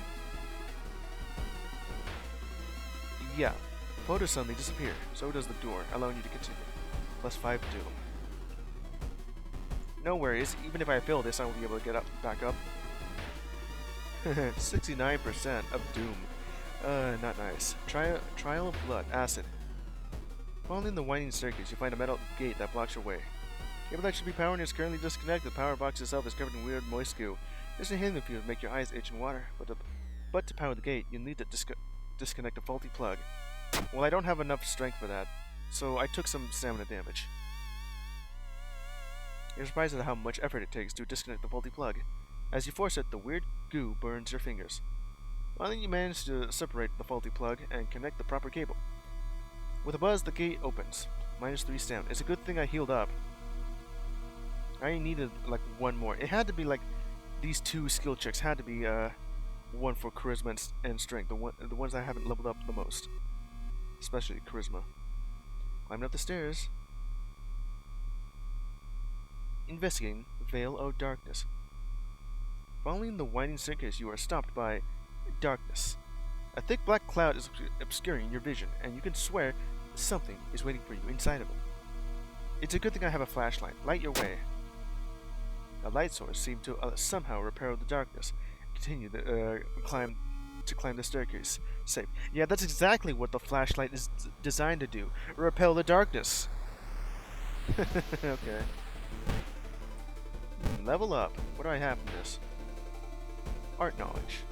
Yeah. Photos suddenly disappear. So does the door, allowing you to continue. +5 doom. No worries. Even if I fail this, I won't be able to get back up. 69% of doom. Not nice. Trial of blood. Acid. Following the winding staircase, you find a metal gate that blocks your way. Cable that should be powering is currently disconnected. The power box itself is covered in weird, moist goo. There's a hidden fumes make your eyes itch and water, but to power the gate, you'll need to disconnect a faulty plug. Well, I don't have enough strength for that, so I took some stamina damage. You're surprised at how much effort it takes to disconnect the faulty plug. As you force it, the weird goo burns your fingers. Finally, you manage to separate the faulty plug and connect the proper cable. With a buzz, the gate opens. -3 stamina. It's a good thing I healed up. I needed like one more. It had to be like these two skill checks had to be one for charisma and strength. The ones I haven't leveled up the most, especially charisma. Climbing up the stairs. Investigating Veil of Darkness. Following the winding staircase, you are stopped by darkness. A thick black cloud is obscuring your vision, and you can swear something is waiting for you inside of it. It's a good thing I have a flashlight. Light your way. A light source seemed to somehow repel the darkness. Continue to climb the staircase. Safe. Yeah, that's exactly what the flashlight is designed to do. Repel the darkness. Okay. Level up. What do I have in this? Art knowledge.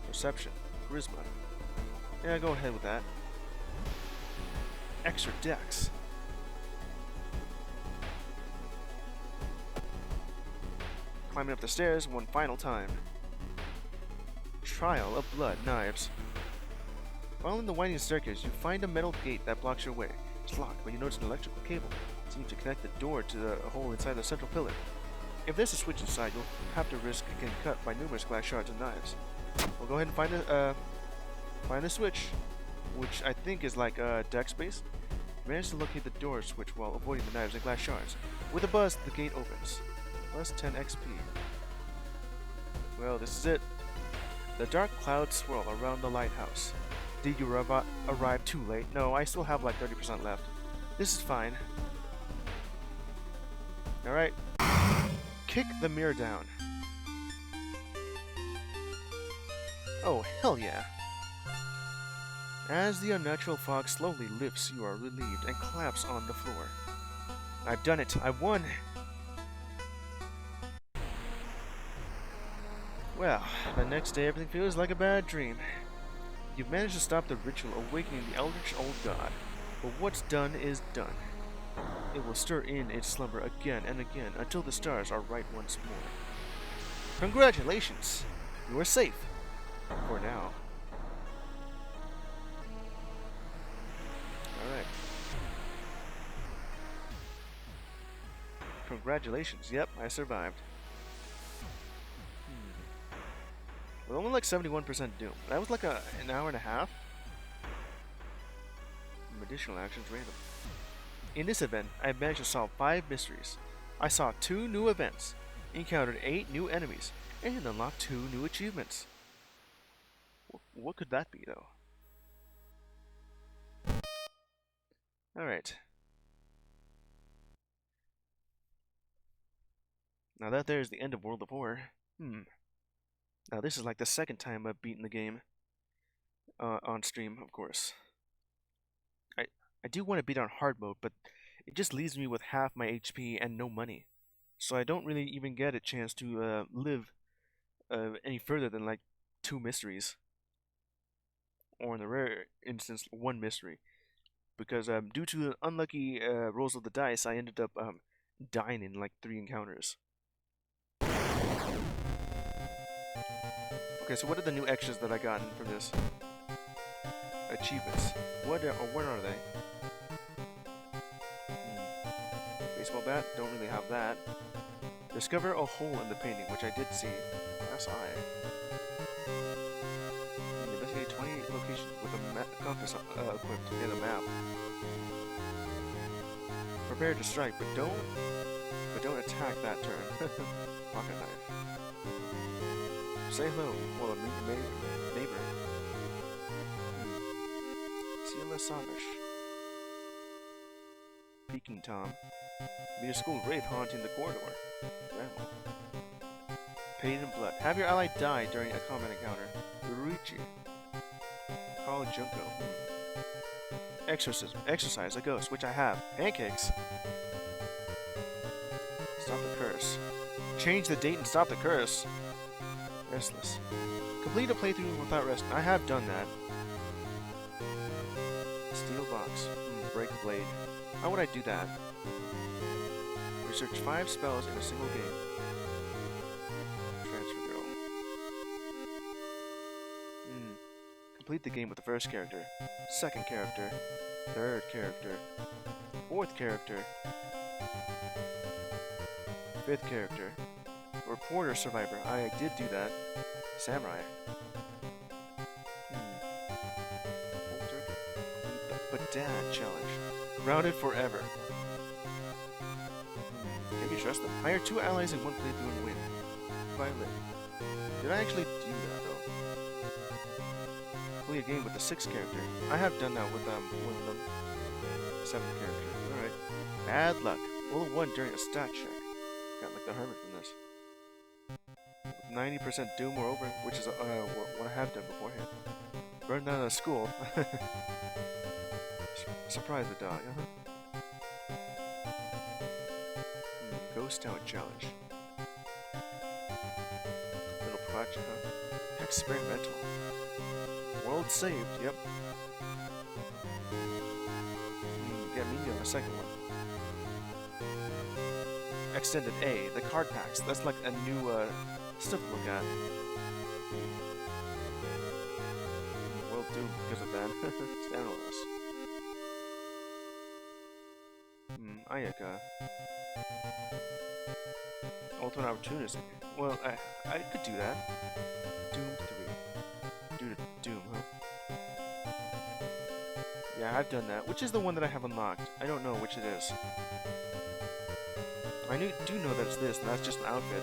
Perception. Charisma. Yeah, go ahead with that. Extra dex. Climbing up the stairs one final time. Trial of blood knives. Following the winding staircase, you find a metal gate that blocks your way. It's locked, but you notice an electrical cable. It seems to connect the door to the hole inside the central pillar. If there's a switch inside, you'll have to risk getting cut by numerous glass shards and knives. We'll go ahead and find the switch, which I think is like dex space. Manage to locate the door switch while avoiding the knives and glass shards. With a buzz, the gate opens. Plus 10 XP. Well, this is it. The dark clouds swirl around the lighthouse. Did you arrive too late? No, I still have like 30% left. This is fine. Alright. Kick the mirror down. Oh, hell yeah. As the unnatural fog slowly lifts, you are relieved and collapse on the floor. I've done it. I won. Well, the next day everything feels like a bad dream. You've managed to stop the ritual awakening the eldritch old god, but what's done is done. It will stir in its slumber again and again until the stars are right once more. Congratulations! You are safe. For now. Alright. Congratulations. Yep, I survived. We're only like 71% doom. That was like an hour and a half. Additional actions random. In this event, I managed to solve 5 mysteries. I saw 2 new events, encountered 8 new enemies, and unlocked 2 new achievements. What could that be, though? Alright. Now that there's the end of World of War. Now this is like the second time I've beaten the game. On stream, of course. I do want to beat on hard mode, but it just leaves me with half my HP and no money. So I don't really even get a chance to live any further than like 2 mysteries. Or in the rare instance, 1 mystery. Because due to the unlucky rolls of the dice, I ended up dying in like 3 encounters. Okay, so what are the new extras that I gotten from this? Achievements. What are they? Baseball bat? Don't really have that. Discover a hole in the painting, which I did see. That's I. Investigate 28 locations with a compass equipped to get a map. Prepare to strike, but don't attack that turn. Pocket knife. Say hello while I meet your neighbor. Sila Samish. Peking Tom. Meet a school wraith haunting the corridor. Well. Pain and blood. Have your ally die during a combat encounter. Ruichi. Call Junko. Exorcism. Exorcise a ghost, which I have. Pancakes. Stop the curse. Change the date and stop the curse. Restless. Complete a playthrough without rest. I have done that. Steel box. Break blade. How would I do that? Research 5 spells in a single game. Transfer girl. Complete the game with the first character. Second character. Third character. Fourth character. Fifth character. Reporter survivor. I did do that. Samurai. Old turkey. But dad challenge. Grounded forever. Can you trust them? Hire 2 allies in 1 playthrough and win. Violet. Did I actually do that though? Play a game with the 6th character. I have done that with one of them. 7th character. Alright. Bad luck. Roll a 1 during a stat check. Got like the hermit from this. 90% doom or over, which is what I have done beforehand. Burn down a school. Surprise the dog, Ghost Town challenge. Little project, huh? Experimental. World saved, yep. Get me on the second one. Extended A, the card packs. That's like a new stuff to look at. World doomed because of that. Stand on us. Ayaka. Ultimate opportunity. Well, I could do that. Doom 3. Do to Doom, huh? Yeah, I've done that. Which is the one that I have unlocked? I don't know which it is. I do know that it's this, and that's just an outfit.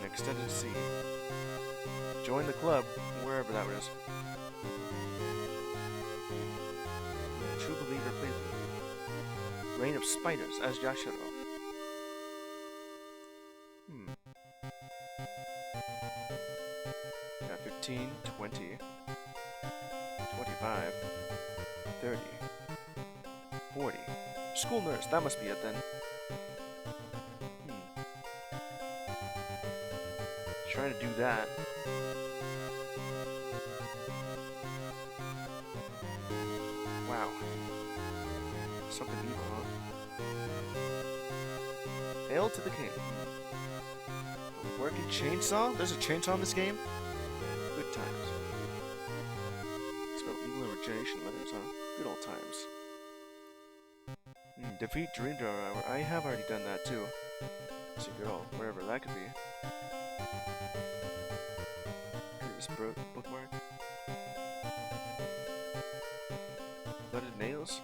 Extended C. Join the club, wherever that is. True Believer playthrough. Reign of Spiders as Yashiro. Got 15, 20, 25, 30, 40. School nurse, that must be it then. Trying to do that. Wow. Something evil, huh? Hail to the king. Working chainsaw? There's a chainsaw in this game? Good times. Spell evil and regeneration letters, huh? Good old times. Defeat Dream Driver. I have already done that too. It's a girl, wherever that could be. Here's bookmark. Blooded Nails.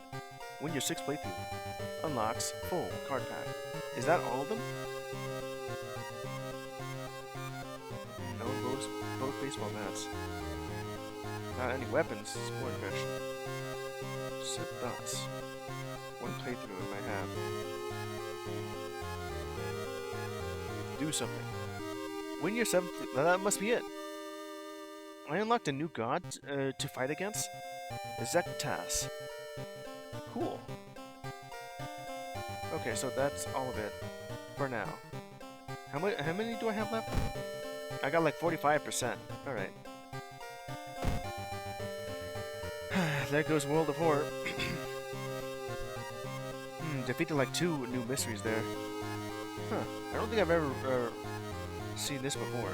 Win your 6th playthrough. Unlocks full card pack. Is that all of them? No both baseball bats. Not any weapons. Sport infection. Sip thoughts. 1 playthrough if I have. Do something. Win your 7th. That must be it. I unlocked a new god to fight against. Zektas. Cool. Okay, so that's all of it for now. How many do I have left? I got like 45%. All right. There goes World of Horror. Defeated like 2 new mysteries there. Huh. I don't think I've ever seen this before.